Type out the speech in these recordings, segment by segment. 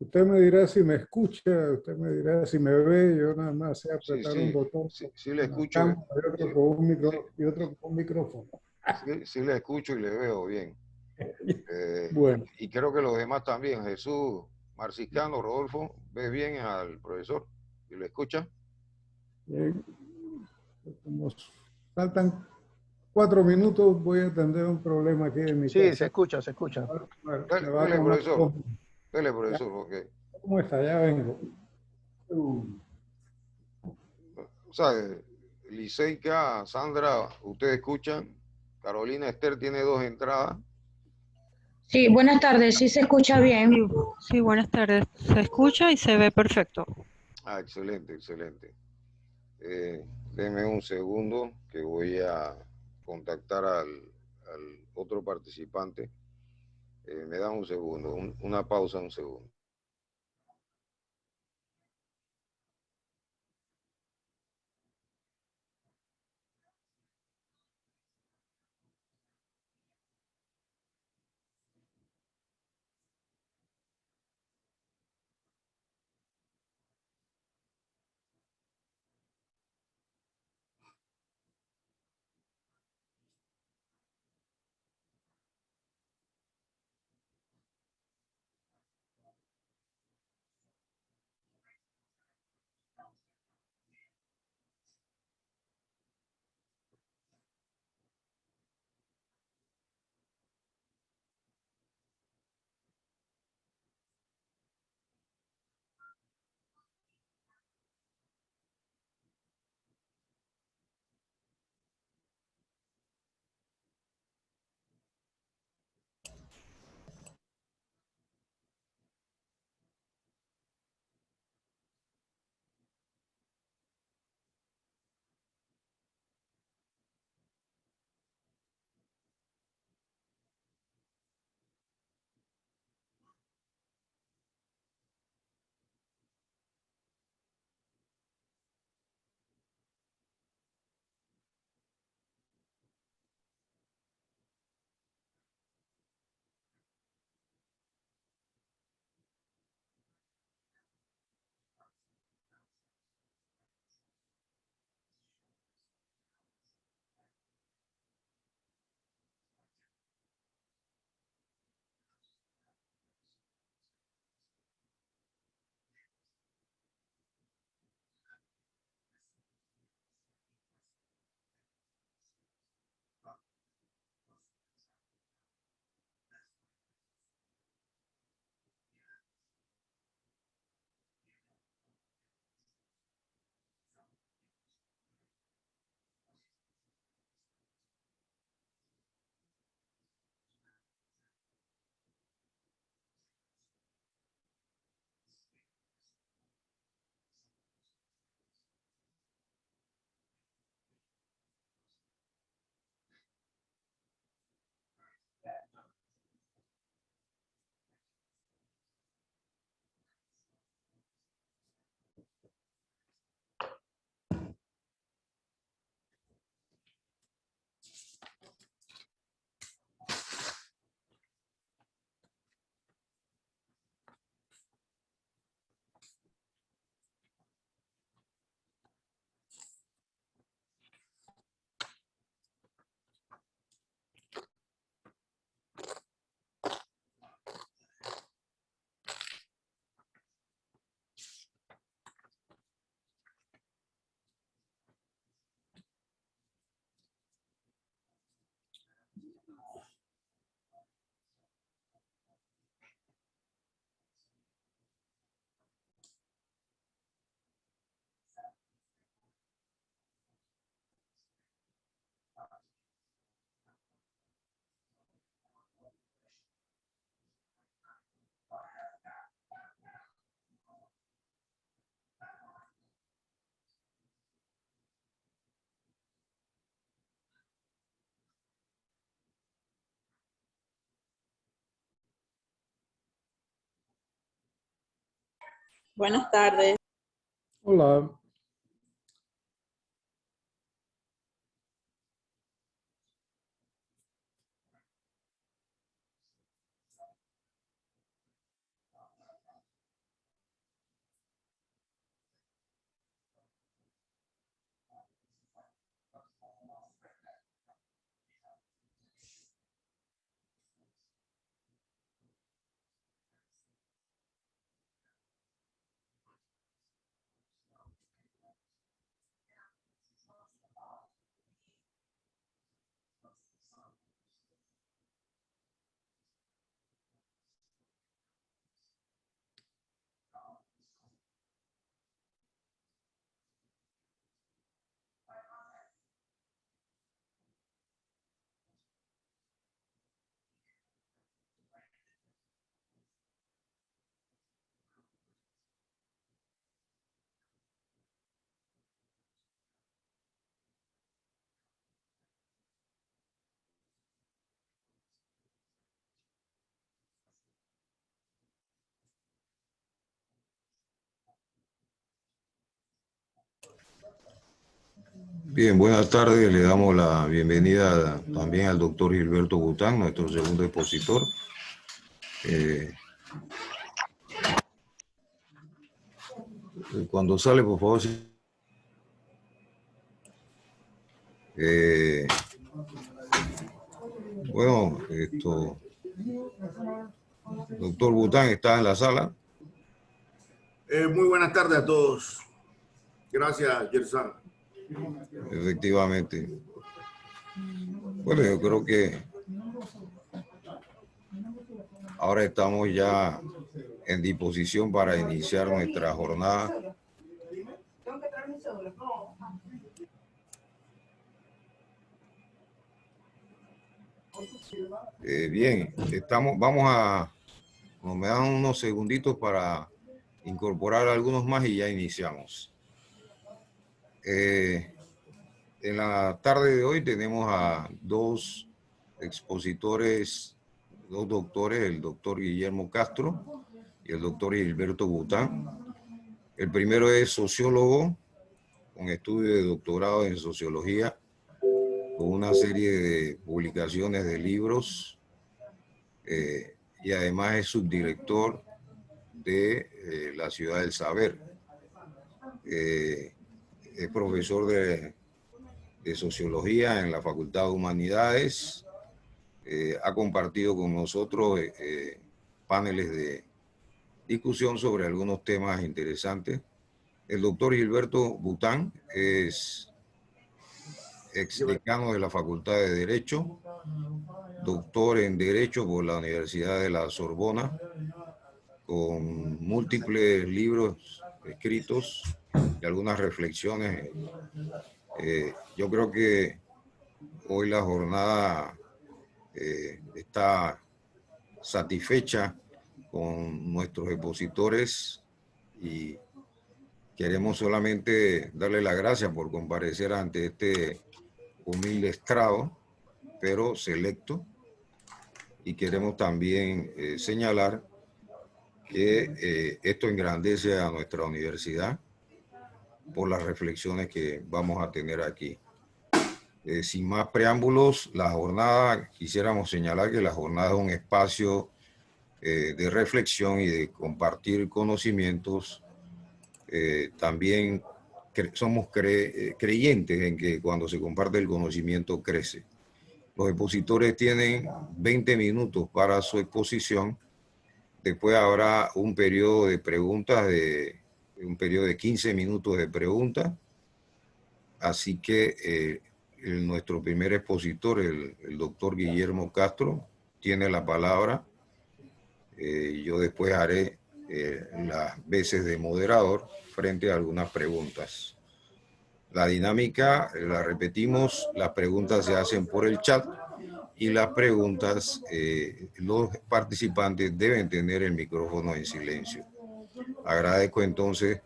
Usted me dirá si me escucha, usted me dirá si me ve, yo nada más sé Sí, apretar un sí, botón sí, con sí le una escucho, cámara y sí, otro con un sí, y otro con un micrófono. sí, sí le escucho y le veo bien. Bueno, Y creo que los demás también. Jesús, Marciscano, Rodolfo, ¿ves bien al profesor? ¿Y lo escucha? eh, como faltan 4 minutos, voy a atender un problema aquí en mi Sí, se casa. escucha, se escucha. Me Dale, va a dale, tomar profesor, 2 minutos. dale, Ya, profesor, porque, ¿cómo está? Ya vengo. o sea, Liceika, Sandra, ustedes escuchan. Carolina Esther tiene 2 entradas. Sí, buenas tardes, sí se escucha Sí, bien. sí, buenas tardes. Se escucha y se ve perfecto. Ah, excelente, excelente. Deme un segundo que voy a contactar al otro participante. Me da un segundo, una pausa, un segundo. Buenas tardes. Hola. Bien, buenas tardes. Le damos la bienvenida también al doctor Gilberto Bután, nuestro segundo expositor. Cuando sale, por favor. Bueno, doctor Bután está en la sala. Muy buenas tardes a todos. Gracias, Gersan. Efectivamente. Bueno, yo creo que ahora estamos ya en disposición para iniciar nuestra jornada. Bien, me dan unos segunditos para incorporar algunos más y ya iniciamos. En la tarde de hoy tenemos a dos expositores, dos doctores, el doctor Guillermo Castro y el doctor Gilberto Bután. El primero es sociólogo, con estudio de doctorado en sociología, con una serie de publicaciones de libros, y además es subdirector de la Ciudad del Saber. Es profesor de sociología en la Facultad de Humanidades. Ha compartido con nosotros paneles de discusión sobre algunos temas interesantes. El doctor Gilberto Bután es exdecano de la Facultad de Derecho, doctor en Derecho por la Universidad de la Sorbona, con múltiples libros escritos y algunas reflexiones. Yo creo que hoy la jornada está satisfecha con nuestros expositores y queremos solamente darle las gracias por comparecer ante este humilde estrado, pero selecto, y queremos también señalar que esto engrandece a nuestra universidad por las reflexiones que vamos a tener aquí. Sin más preámbulos, la jornada, quisiéramos señalar que la jornada es un espacio de reflexión y de compartir conocimientos. También somos creyentes en que cuando se comparte el conocimiento crece. Los expositores tienen 20 minutos para su exposición. Después habrá un periodo de preguntas, un periodo de 15 minutos de preguntas. Así que nuestro primer expositor, el doctor Guillermo Castro, tiene la palabra. Yo después haré las veces de moderador frente a algunas preguntas. La dinámica, la repetimos, las preguntas se hacen por el chat y las preguntas, los participantes deben tener el micrófono en silencio. Agradezco entonces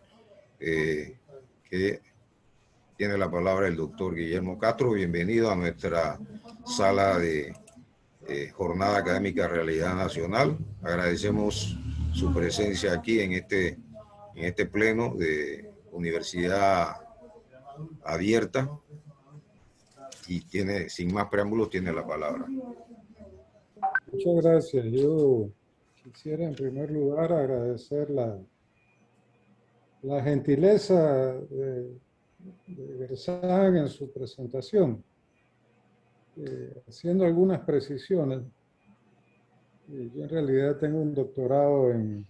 que tiene la palabra el doctor Guillermo Castro. Bienvenido a nuestra sala de Jornada Académica Realidad Nacional. Agradecemos su presencia aquí en este pleno de Universidad Abierta, y sin más preámbulos, tiene la palabra. Muchas gracias. Yo quisiera en primer lugar agradecer la gentileza de Gersan en su presentación, haciendo algunas precisiones. Yo en realidad tengo un doctorado en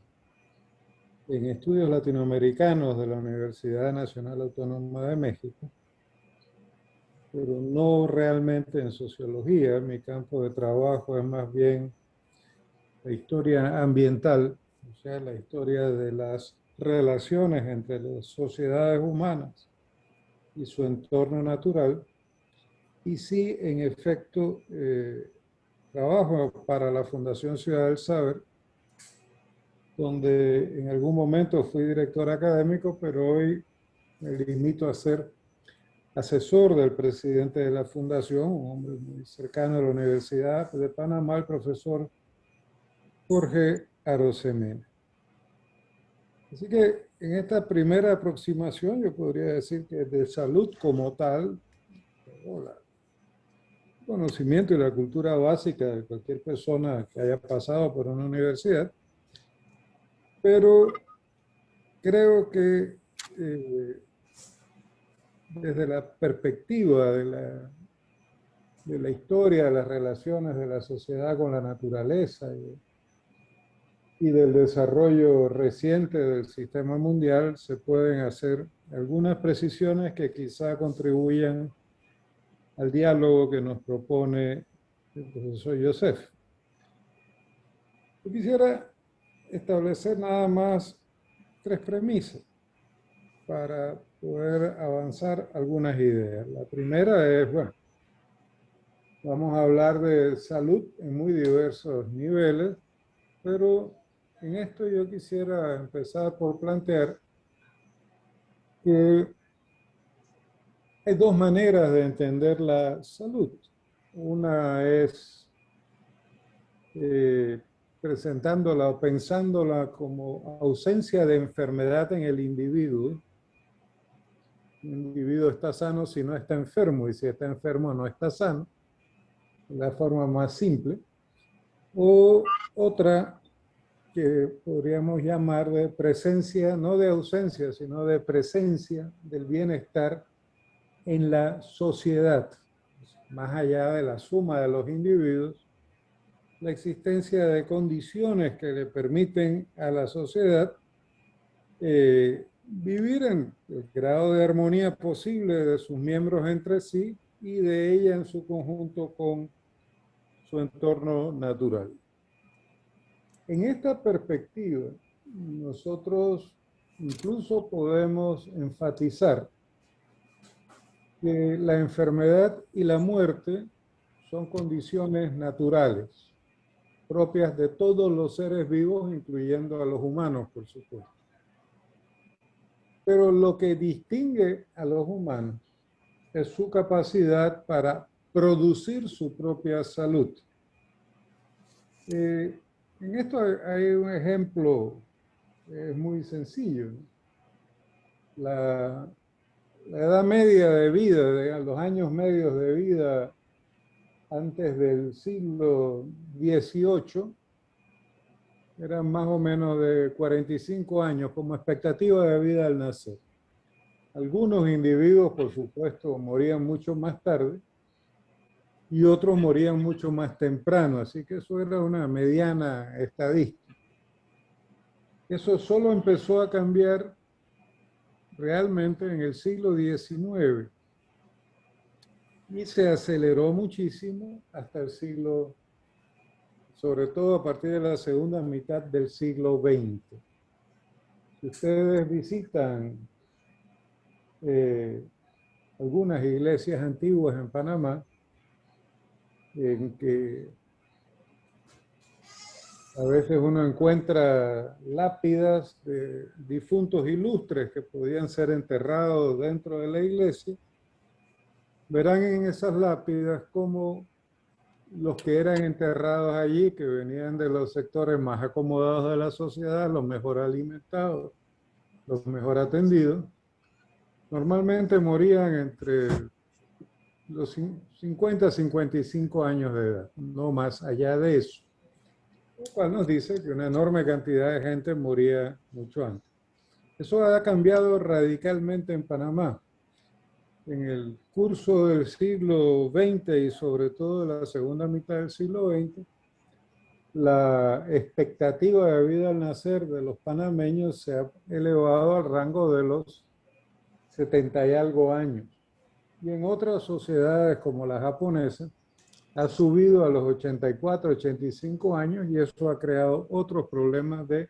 estudios latinoamericanos de la Universidad Nacional Autónoma de México, pero no realmente en sociología. Mi campo de trabajo es más bien la historia ambiental, o sea, la historia de las relaciones entre las sociedades humanas y su entorno natural. Y sí, en efecto, trabajo para la Fundación Ciudad del Saber, donde en algún momento fui director académico, pero hoy me limito a ser asesor del presidente de la fundación, un hombre muy cercano a la Universidad de Panamá, el profesor Jorge Arosemena. Así que en esta primera aproximación yo podría decir que de salud como tal, el conocimiento y la cultura básica de cualquier persona que haya pasado por una universidad, pero creo que desde la perspectiva de la historia, de las relaciones de la sociedad con la naturaleza y del desarrollo reciente del sistema mundial, se pueden hacer algunas precisiones que quizá contribuyan al diálogo que nos propone el profesor Joseph. Yo quisiera establecer nada más 3 premisas para poder avanzar algunas ideas. La primera es, bueno, vamos a hablar de salud en muy diversos niveles, pero en esto yo quisiera empezar por plantear que hay 2 maneras de entender la salud. Una es presentándola o pensándola como ausencia de enfermedad en el individuo. El individuo está sano si no está enfermo, y si está enfermo no está sano, la forma más simple. O otra que podríamos llamar de presencia, no de ausencia, sino de presencia del bienestar en la sociedad, más allá de la suma de los individuos, la existencia de condiciones que le permiten a la sociedad vivir en el grado de armonía posible de sus miembros entre sí y de ella en su conjunto con su entorno natural. En esta perspectiva, nosotros incluso podemos enfatizar que la enfermedad y la muerte son condiciones naturales, propias de todos los seres vivos, incluyendo a los humanos, por supuesto. Pero lo que distingue a los humanos es su capacidad para producir su propia salud. En esto hay un ejemplo muy sencillo. La edad media de vida, los años medios de vida antes del siglo XVIII, eran más o menos de 45 años como expectativa de vida al nacer. Algunos individuos, por supuesto, morían mucho más tarde y otros morían mucho más temprano, así que eso era una mediana estadística. Eso solo empezó a cambiar realmente en el siglo XIX y se aceleró muchísimo hasta el siglo, sobre todo a partir de la segunda mitad del siglo XX. Si ustedes visitan algunas iglesias antiguas en Panamá, en que a veces uno encuentra lápidas de difuntos ilustres que podían ser enterrados dentro de la iglesia, verán en esas lápidas cómo los que eran enterrados allí, que venían de los sectores más acomodados de la sociedad, los mejor alimentados, los mejor atendidos, normalmente morían entre los 50 a 55 años de edad, no más allá de eso. Lo cual nos dice que una enorme cantidad de gente moría mucho antes. Eso ha cambiado radicalmente en Panamá. En el curso del siglo XX y sobre todo de la segunda mitad del siglo XX, la expectativa de vida al nacer de los panameños se ha elevado al rango de los 70 y algo años. Y en otras sociedades como la japonesa, ha subido a los 84, 85 años y eso ha creado otros problemas de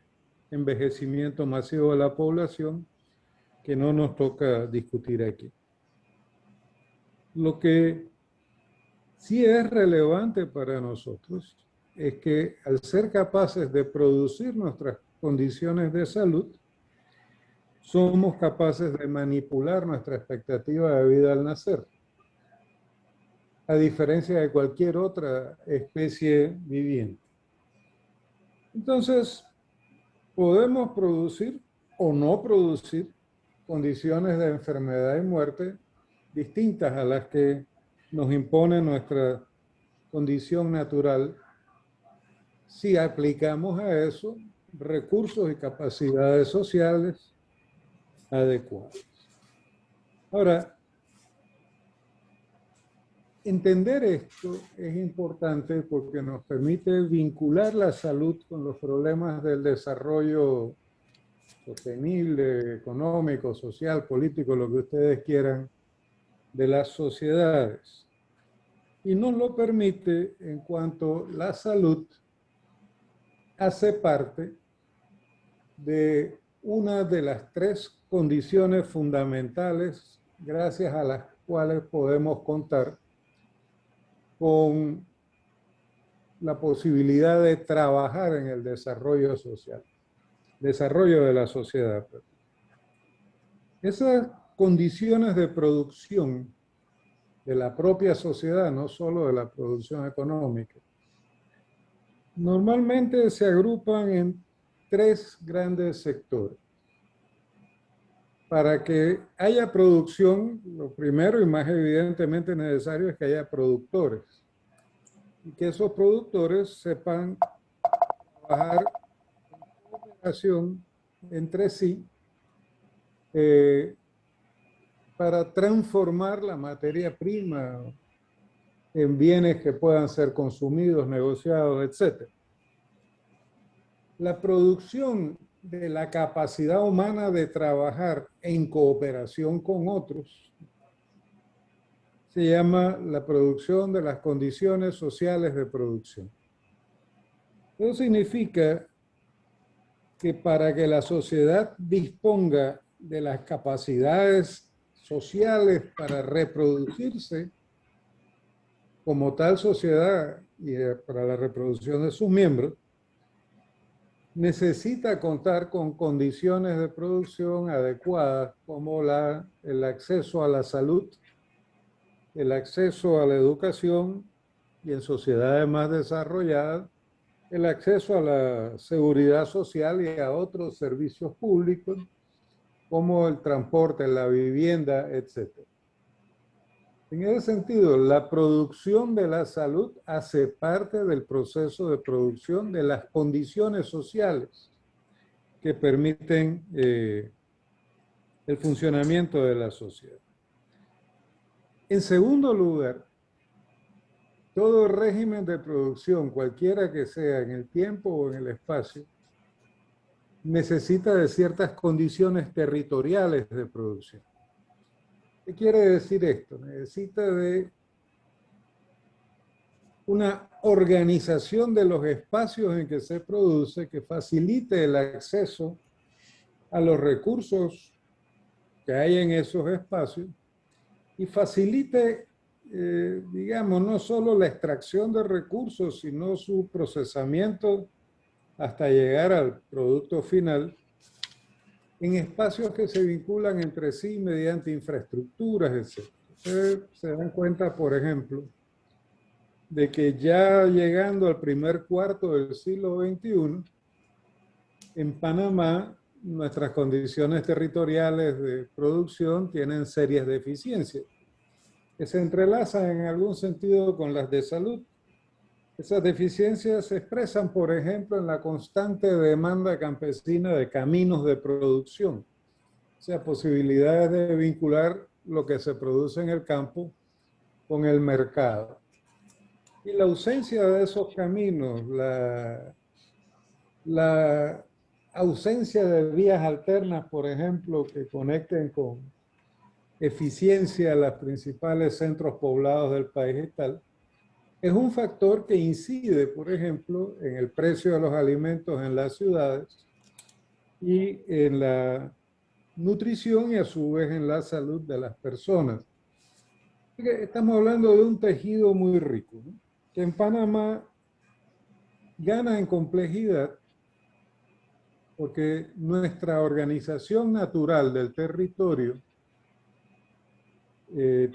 envejecimiento masivo de la población que no nos toca discutir aquí. Lo que sí es relevante para nosotros es que al ser capaces de producir nuestras condiciones de salud, somos capaces de manipular nuestra expectativa de vida al nacer, a diferencia de cualquier otra especie viviente. Entonces, podemos producir o no producir condiciones de enfermedad y muerte distintas a las que nos impone nuestra condición natural si aplicamos a eso recursos y capacidades sociales adecuadas. Ahora, entender esto es importante porque nos permite vincular la salud con los problemas del desarrollo sostenible, económico, social, político, lo que ustedes quieran, de las sociedades. Y nos lo permite en cuanto la salud hace parte de una de las tres condiciones fundamentales gracias a las cuales podemos contar con la posibilidad de trabajar en el desarrollo social, desarrollo de la sociedad. Esas condiciones de producción de la propia sociedad, no solo de la producción económica, normalmente se agrupan en tres grandes sectores. Para que haya producción, lo primero y más evidentemente necesario es que haya productores. Y que esos productores sepan trabajar en cooperación entre sí para transformar la materia prima en bienes que puedan ser consumidos, negociados, etc. La producción de la capacidad humana de trabajar en cooperación con otros se llama la producción de las condiciones sociales de producción. Eso significa que para que la sociedad disponga de las capacidades sociales para reproducirse como tal sociedad y para la reproducción de sus miembros, necesita contar con condiciones de producción adecuadas como el acceso a la salud, el acceso a la educación y en sociedades más desarrolladas, el acceso a la seguridad social y a otros servicios públicos como el transporte, la vivienda, etc. En ese sentido, la producción de la salud hace parte del proceso de producción de las condiciones sociales que permiten el funcionamiento de la sociedad. En segundo lugar, todo régimen de producción, cualquiera que sea, en el tiempo o en el espacio, necesita de ciertas condiciones territoriales de producción. ¿Qué quiere decir esto? Necesita de una organización de los espacios en que se produce que facilite el acceso a los recursos que hay en esos espacios y facilite, digamos, no solo la extracción de recursos, sino su procesamiento hasta llegar al producto final en espacios que se vinculan entre sí mediante infraestructuras, etc. Ustedes se dan cuenta, por ejemplo, de que ya llegando al primer cuarto del siglo XXI, en Panamá, nuestras condiciones territoriales de producción tienen serias deficiencias, que se entrelazan en algún sentido con las de salud. Esas deficiencias se expresan, por ejemplo, en la constante demanda campesina de caminos de producción, o sea, posibilidades de vincular lo que se produce en el campo con el mercado. Y la ausencia de esos caminos, la ausencia de vías alternas, por ejemplo, que conecten con eficiencia a los principales centros poblados del país y tal, es un factor que incide, por ejemplo, en el precio de los alimentos en las ciudades y en la nutrición y a su vez en la salud de las personas. Estamos hablando de un tejido muy rico, ¿no?, que en Panamá gana en complejidad porque nuestra organización natural del territorio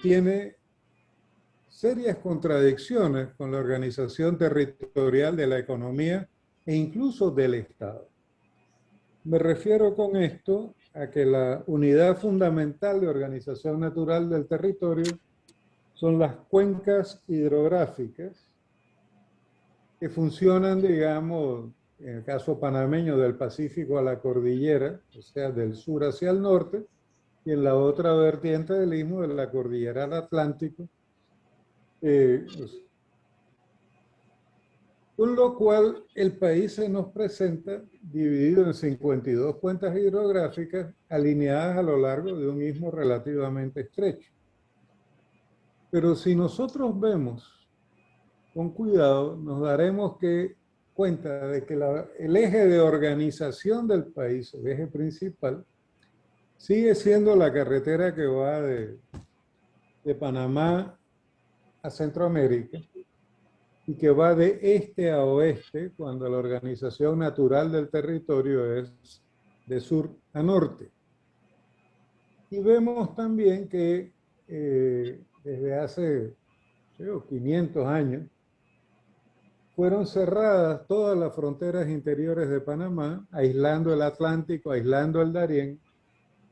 tiene serias contradicciones con la organización territorial de la economía e incluso del Estado. Me refiero con esto a que la unidad fundamental de organización natural del territorio son las cuencas hidrográficas que funcionan, digamos, en el caso panameño, del Pacífico a la cordillera, o sea, del sur hacia el norte, y en la otra vertiente del istmo, de la cordillera al Atlántico. Con lo cual, el país se nos presenta dividido en 52 cuencas hidrográficas alineadas a lo largo de un istmo relativamente estrecho. Pero si nosotros vemos con cuidado, nos daremos cuenta de que el eje de organización del país, el eje principal, sigue siendo la carretera que va de Panamá a Centroamérica y que va de este a oeste, cuando la organización natural del territorio es de sur a norte. Y vemos también que desde hace 500 años fueron cerradas todas las fronteras interiores de Panamá, aislando el Atlántico, aislando el Darién,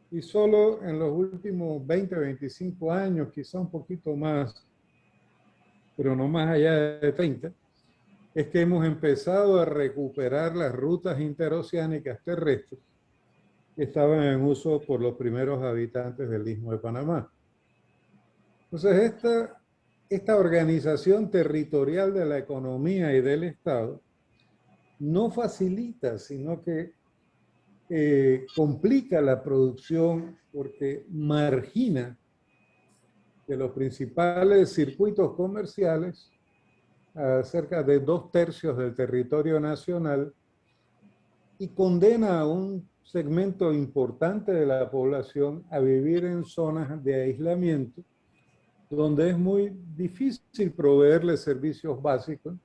y solo en los últimos 20, 25 años, quizá un poquito más, pero no más allá de 30, es que hemos empezado a recuperar las rutas interoceánicas terrestres que estaban en uso por los primeros habitantes del Istmo de Panamá. Entonces, esta organización territorial de la economía y del Estado no facilita, sino que complica la producción porque margina de los principales circuitos comerciales a cerca de 2/3 del territorio nacional y condena a un segmento importante de la población a vivir en zonas de aislamiento donde es muy difícil proveerles servicios básicos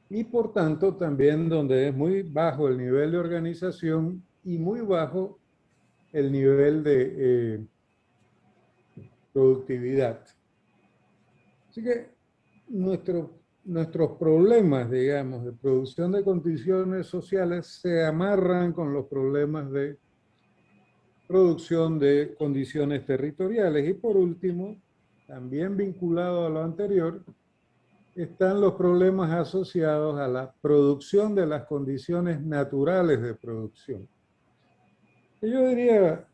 y por tanto también donde es muy bajo el nivel de organización y muy bajo el nivel de productividad. Así que nuestros problemas, digamos, de producción de condiciones sociales se amarran con los problemas de producción de condiciones territoriales. Y por último, también vinculado a lo anterior, están los problemas asociados a la producción de las condiciones naturales de producción. Yo diría,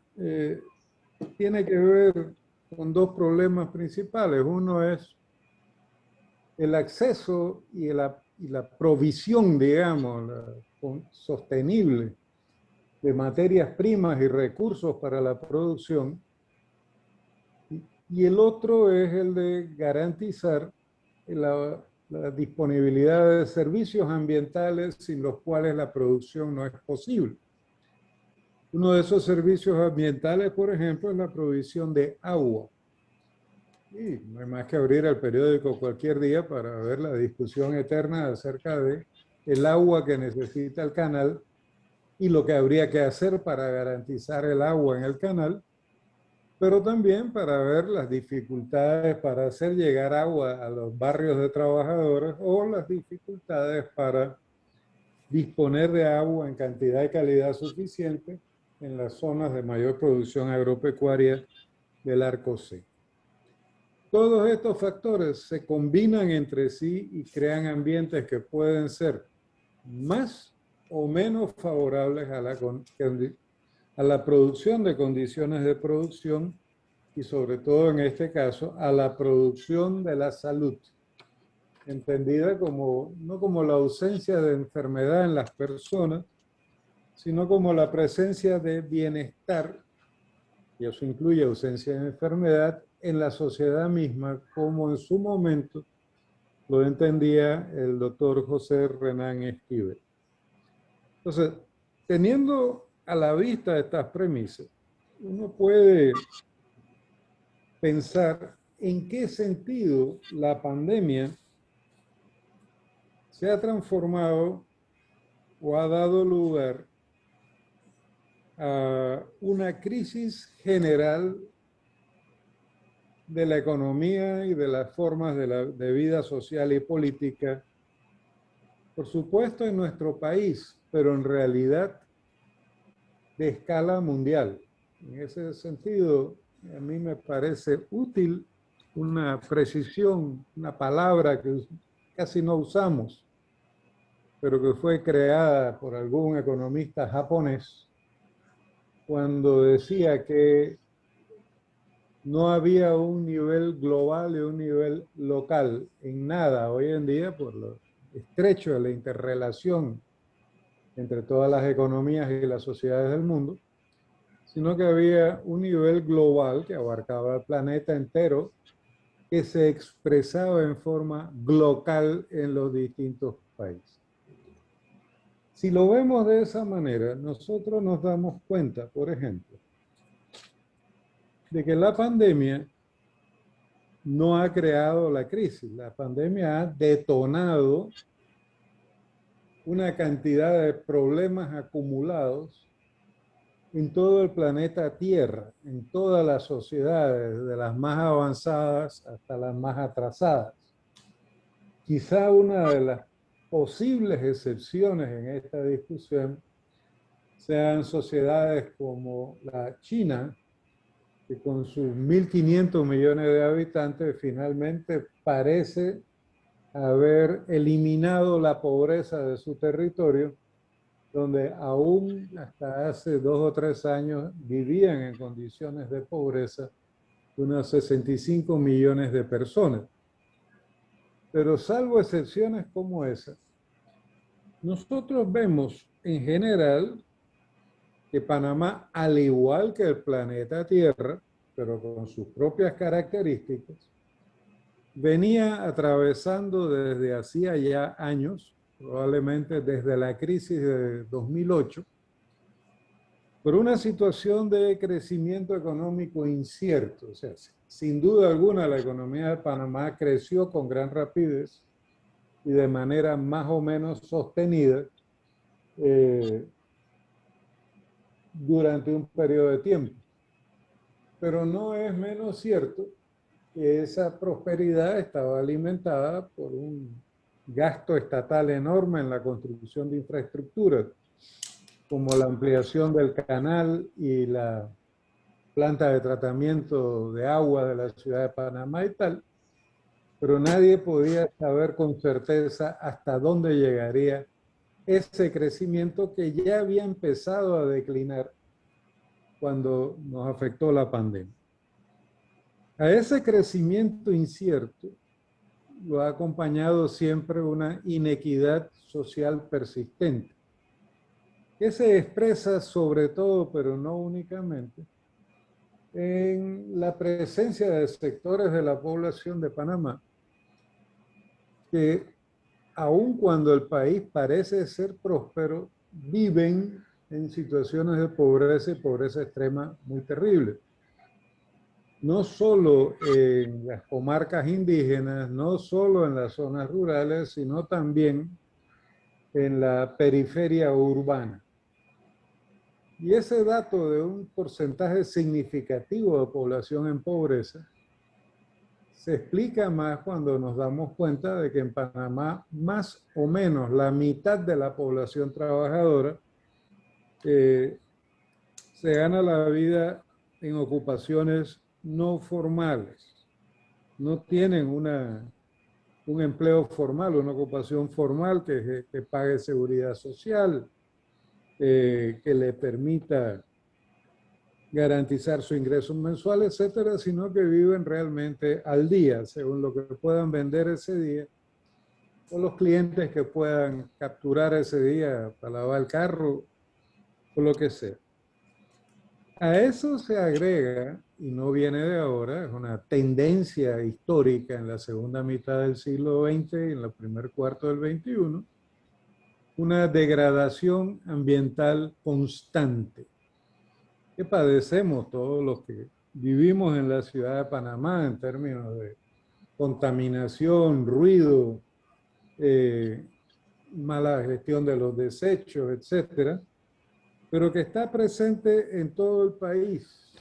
tiene que ver con dos problemas principales. Uno es el acceso y la provisión, digamos, sostenible de materias primas y recursos para la producción. Y el otro es el de garantizar la disponibilidad de servicios ambientales sin los cuales la producción no es posible. Uno de esos servicios ambientales, por ejemplo, es la provisión de agua. Y no hay más que abrir el periódico cualquier día para ver la discusión eterna acerca de el agua que necesita el canal y lo que habría que hacer para garantizar el agua en el canal, pero también para ver las dificultades para hacer llegar agua a los barrios de trabajadores o las dificultades para disponer de agua en cantidad y calidad suficiente en las zonas de mayor producción agropecuaria del Arco C. Todos estos factores se combinan entre sí y crean ambientes que pueden ser más o menos favorables a la producción de condiciones de producción y sobre todo en este caso a la producción de la salud, entendida como, no como la ausencia de enfermedad en las personas, sino como la presencia de bienestar, y eso incluye ausencia de enfermedad, en la sociedad misma, como en su momento lo entendía el doctor José Renán Esquivel. Entonces, teniendo a la vista estas premisas, uno puede pensar en qué sentido la pandemia se ha transformado o ha dado lugar a una crisis general de la economía y de las formas de vida social y política, por supuesto en nuestro país, pero en realidad de escala mundial. En ese sentido, a mí me parece útil una precisión, una palabra que casi no usamos, pero que fue creada por algún economista japonés cuando decía que no había un nivel global y un nivel local en nada hoy en día por lo estrecho de la interrelación entre todas las economías y las sociedades del mundo, sino que había un nivel global que abarcaba el planeta entero, que se expresaba en forma local en los distintos países. Si lo vemos de esa manera, nosotros nos damos cuenta, por ejemplo, de que la pandemia no ha creado la crisis. La pandemia ha detonado una cantidad de problemas acumulados en todo el planeta Tierra, en todas las sociedades, de las más avanzadas hasta las más atrasadas. Quizá una de las posibles excepciones en esta discusión sean sociedades como la China, que con sus 1.500 millones de habitantes finalmente parece haber eliminado la pobreza de su territorio, donde aún hasta hace 2 o 3 años vivían en condiciones de pobreza unos 65 millones de personas. Pero salvo excepciones como esa, nosotros vemos en general que Panamá, al igual que el planeta Tierra, pero con sus propias características, venía atravesando desde hacía ya años, probablemente desde la crisis de 2008, por una situación de crecimiento económico incierto. O sea, sin duda alguna la economía de Panamá creció con gran rapidez y de manera más o menos sostenida durante un periodo de tiempo. Pero no es menos cierto que esa prosperidad estaba alimentada por un gasto estatal enorme en la construcción de infraestructuras, como la ampliación del canal y la planta de tratamiento de agua de la ciudad de Panamá y tal, pero nadie podía saber con certeza hasta dónde llegaría ese crecimiento que ya había empezado a declinar cuando nos afectó la pandemia. A ese crecimiento incierto lo ha acompañado siempre una inequidad social persistente, que se expresa sobre todo, pero no únicamente, en la presencia de sectores de la población de Panamá que, aun cuando el país parece ser próspero, viven en situaciones de pobreza y pobreza extrema muy terribles. No solo en las comarcas indígenas, no solo en las zonas rurales, sino también en la periferia urbana. Y ese dato de un porcentaje significativo de población en pobreza se explica más cuando nos damos cuenta de que en Panamá más o menos la mitad de la población trabajadora se gana la vida en ocupaciones no formales. No tienen un empleo formal, una ocupación formal que pague seguridad social, que le permita garantizar su ingreso mensual, etcétera, sino que viven realmente al día, según lo que puedan vender ese día, o los clientes que puedan capturar ese día para lavar el carro, o lo que sea. A eso se agrega, y no viene de ahora, es una tendencia histórica en la segunda mitad del siglo XX y en el primer cuarto del XXI, una degradación ambiental constante que padecemos todos los que vivimos en la ciudad de Panamá en términos de contaminación, ruido, mala gestión de los desechos, etcétera, pero que está presente en todo el país,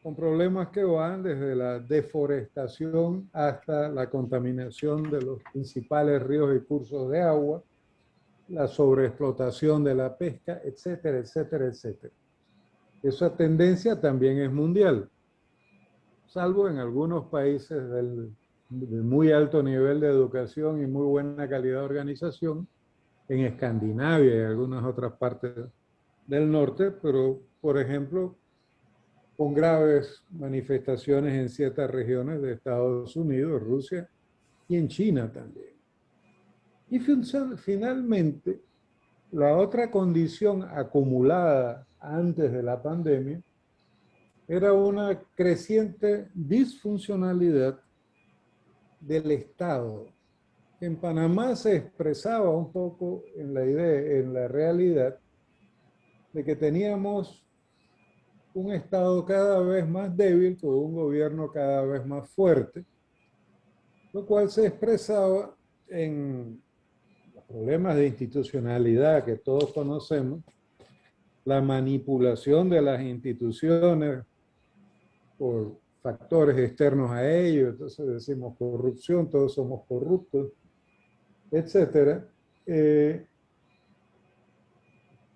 con problemas que van desde la deforestación hasta la contaminación de los principales ríos y cursos de agua, la sobreexplotación de la pesca, etcétera, etcétera, etcétera. Esa tendencia también es mundial, salvo en algunos países de muy alto nivel de educación y muy buena calidad de organización, en Escandinavia y algunas otras partes del norte, pero, por ejemplo, con graves manifestaciones en ciertas regiones de Estados Unidos, Rusia y en China también. Y finalmente, la otra condición acumulada antes de la pandemia era una creciente disfuncionalidad del Estado. En Panamá se expresaba un poco en la idea, en la realidad, de que teníamos un Estado cada vez más débil con un gobierno cada vez más fuerte, lo cual se expresaba en los problemas de institucionalidad que todos conocemos, la manipulación de las instituciones por factores externos a ellos, entonces decimos corrupción, todos somos corruptos, etcétera,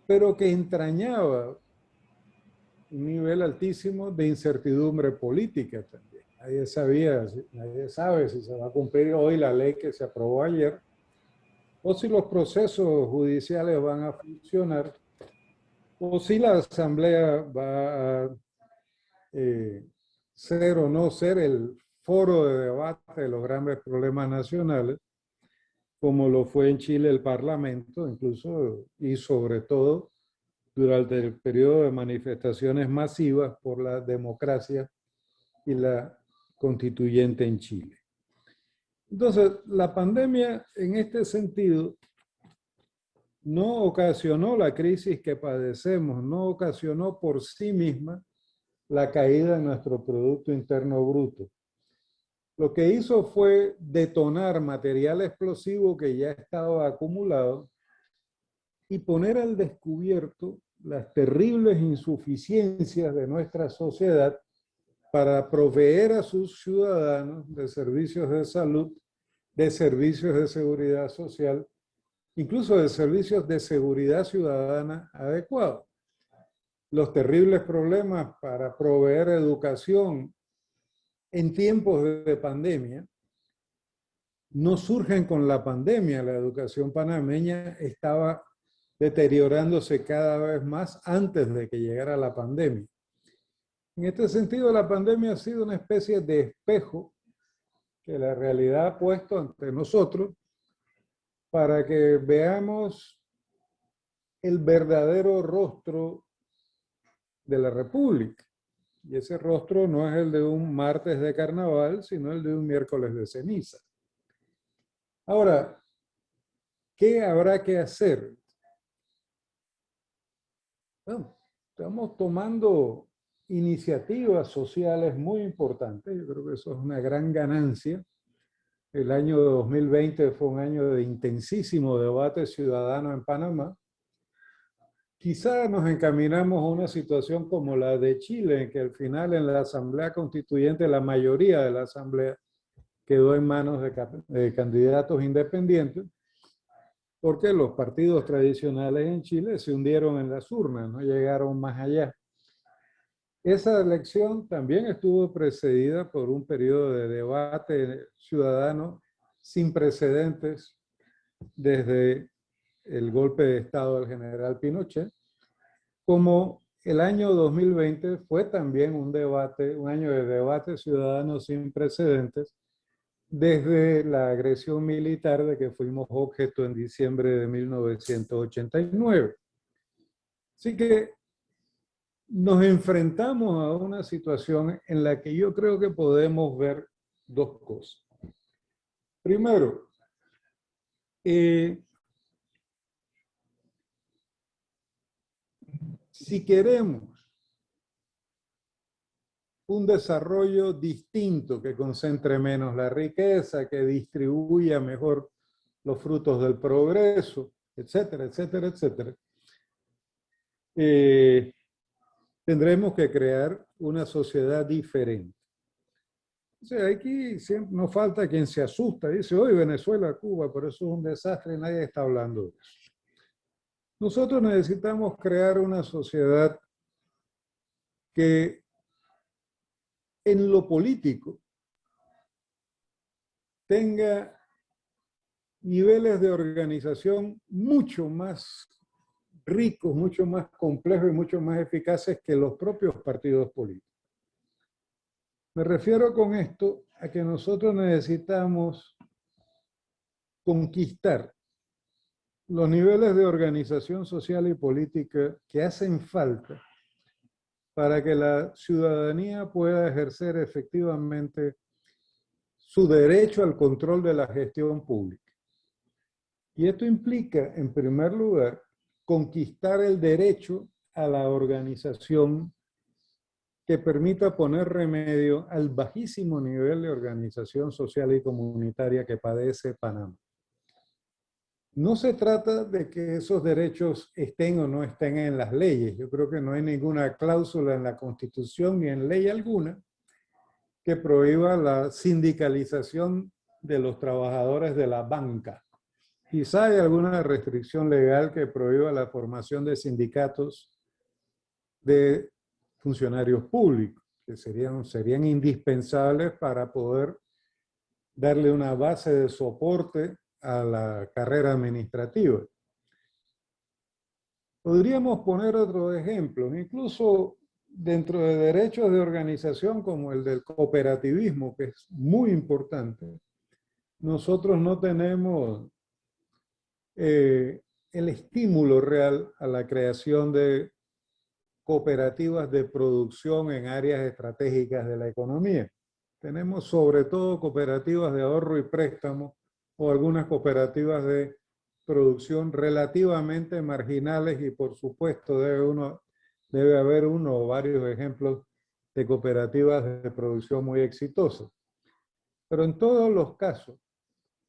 pero que entrañaba un nivel altísimo de incertidumbre política también. Nadie sabe si se va a cumplir hoy la ley que se aprobó ayer, o si los procesos judiciales van a funcionar, o si la Asamblea va a ser o no ser el foro de debate de los grandes problemas nacionales, como lo fue en Chile el Parlamento, incluso y sobre todo durante el periodo de manifestaciones masivas por la democracia y la constituyente en Chile. Entonces, la pandemia en este sentido no ocasionó la crisis que padecemos, no ocasionó por sí misma la caída de nuestro Producto Interno Bruto. Lo que hizo fue detonar material explosivo que ya estaba acumulado y poner al descubierto las terribles insuficiencias de nuestra sociedad para proveer a sus ciudadanos de servicios de salud, de servicios de seguridad social, incluso de servicios de seguridad ciudadana adecuados. Los terribles problemas para proveer educación en tiempos de pandemia no surgen con la pandemia. La educación panameña estaba deteriorándose cada vez más antes de que llegara la pandemia. En este sentido, la pandemia ha sido una especie de espejo que la realidad ha puesto ante nosotros para que veamos el verdadero rostro de la República. Y ese rostro no es el de un martes de carnaval, sino el de un miércoles de ceniza. Ahora, ¿qué habrá que hacer? Bueno, estamos tomando iniciativas sociales muy importantes. Yo creo que eso es una gran ganancia. El año 2020 fue un año de intensísimo debate ciudadano en Panamá. Quizá nos encaminamos a una situación como la de Chile, en que al final en la Asamblea Constituyente la mayoría de la Asamblea quedó en manos de candidatos independientes, porque los partidos tradicionales en Chile se hundieron en las urnas, no llegaron más allá. Esa elección también estuvo precedida por un periodo de debate ciudadano sin precedentes desde el golpe de Estado del general Pinochet, como el año 2020 fue también un año de debate ciudadano sin precedentes desde la agresión militar de que fuimos objeto en diciembre de 1989. Así que nos enfrentamos a una situación en la que yo creo que podemos ver dos cosas. Primero, si queremos un desarrollo distinto que concentre menos la riqueza, que distribuya mejor los frutos del progreso, etcétera, etcétera, etcétera, tendremos que crear una sociedad diferente. O sea, aquí siempre nos falta quien se asusta y dice, hoy Venezuela, Cuba, pero eso es un desastre y nadie está hablando de eso. Nosotros necesitamos crear una sociedad que en lo político tenga niveles de organización mucho más ricos, mucho más complejos y mucho más eficaces que los propios partidos políticos. Me refiero con esto a que nosotros necesitamos conquistar los niveles de organización social y política que hacen falta para que la ciudadanía pueda ejercer efectivamente su derecho al control de la gestión pública. Y esto implica, en primer lugar, conquistar el derecho a la organización que permita poner remedio al bajísimo nivel de organización social y comunitaria que padece Panamá. No se trata de que esos derechos estén o no estén en las leyes. Yo creo que no hay ninguna cláusula en la Constitución ni en ley alguna que prohíba la sindicalización de los trabajadores de la banca. Quizá hay alguna restricción legal que prohíba la formación de sindicatos de funcionarios públicos, que serían indispensables para poder darle una base de soporte a la carrera administrativa. Podríamos poner otros ejemplos, incluso dentro de derechos de organización como el del cooperativismo, que es muy importante. Nosotros no tenemos el estímulo real a la creación de cooperativas de producción en áreas estratégicas de la economía. Tenemos sobre todo cooperativas de ahorro y préstamo o algunas cooperativas de producción relativamente marginales y por supuesto debe haber uno o varios ejemplos de cooperativas de producción muy exitosas. Pero en todos los casos,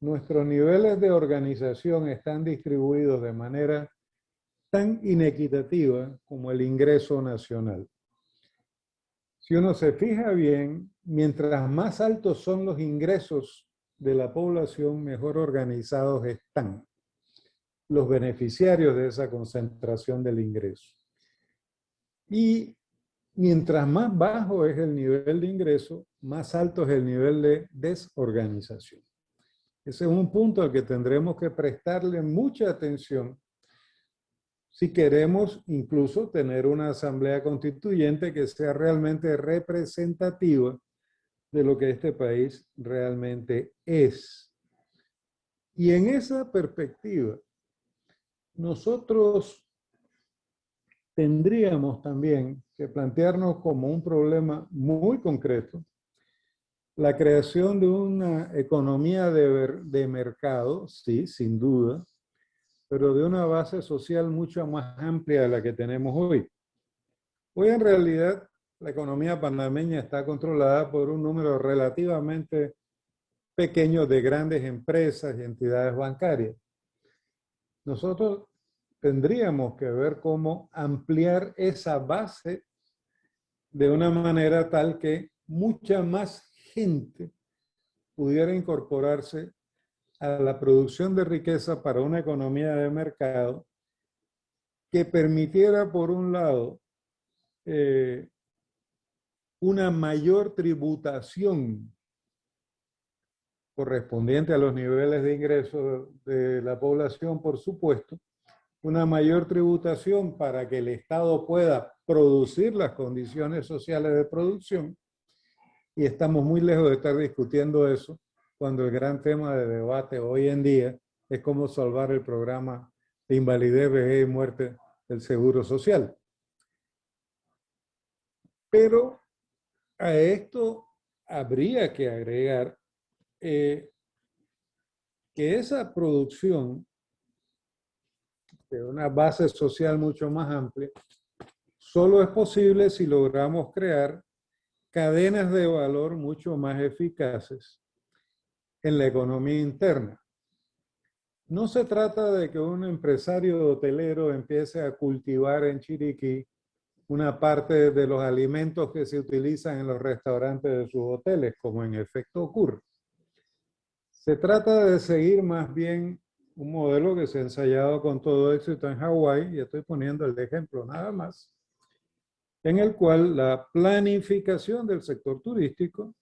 nuestros niveles de organización están distribuidos de manera tan inequitativa como el ingreso nacional. Si uno se fija bien, mientras más altos son los ingresos de la población, mejor organizados están los beneficiarios de esa concentración del ingreso. Y mientras más bajo es el nivel de ingreso, más alto es el nivel de desorganización. Ese es un punto al que tendremos que prestarle mucha atención si queremos incluso tener una asamblea constituyente que sea realmente representativa de lo que este país realmente es. Y en esa perspectiva, nosotros tendríamos también que plantearnos como un problema muy concreto la creación de una economía de mercado, sí, sin duda, pero de una base social mucho más amplia de la que tenemos hoy. Hoy en realidad la economía panameña está controlada por un número relativamente pequeño de grandes empresas y entidades bancarias. Nosotros tendríamos que ver cómo ampliar esa base de una manera tal que mucha más gente pudiera incorporarse a la producción de riqueza para una economía de mercado que permitiera, por un lado, una mayor tributación correspondiente a los niveles de ingreso de la población, por supuesto, una mayor tributación para que el Estado pueda producir las condiciones sociales de producción, y estamos muy lejos de estar discutiendo eso cuando el gran tema de debate hoy en día es cómo salvar el programa de invalidez, vejez y muerte del Seguro Social. Pero a esto habría que agregar que esa producción de una base social mucho más amplia solo es posible si logramos crear cadenas de valor mucho más eficaces en la economía interna. No se trata de que un empresario hotelero empiece a cultivar en Chiriquí una parte de los alimentos que se utilizan en los restaurantes de sus hoteles, como en efecto ocurre. Se trata de seguir más bien un modelo que se ha ensayado con todo éxito en Hawái, y estoy poniendo el ejemplo nada más, en el cual la planificación del sector turístico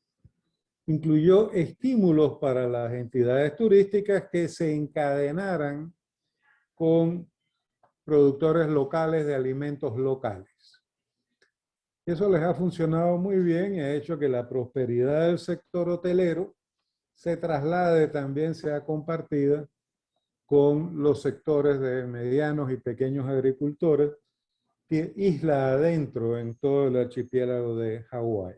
incluyó estímulos para las entidades turísticas que se encadenaran con productores locales de alimentos locales. Eso les ha funcionado muy bien y ha hecho que la prosperidad del sector hotelero se traslade también, sea compartida con los sectores de medianos y pequeños agricultores, isla adentro en todo el archipiélago de Hawái.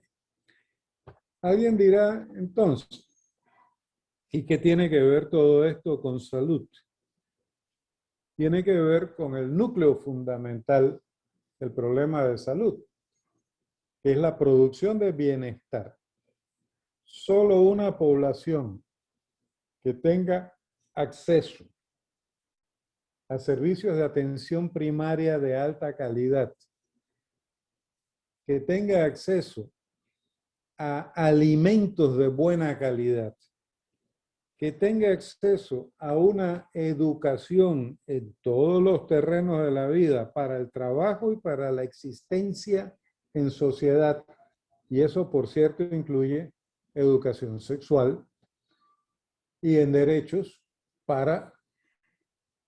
Alguien dirá, entonces, ¿y qué tiene que ver todo esto con salud? Tiene que ver con el núcleo fundamental del problema de salud, que es la producción de bienestar. Solo una población que tenga acceso a servicios de atención primaria de alta calidad, que tenga acceso a alimentos de buena calidad, que tenga acceso a una educación en todos los terrenos de la vida para el trabajo y para la existencia en sociedad. Y eso, por cierto, incluye educación sexual y en derechos para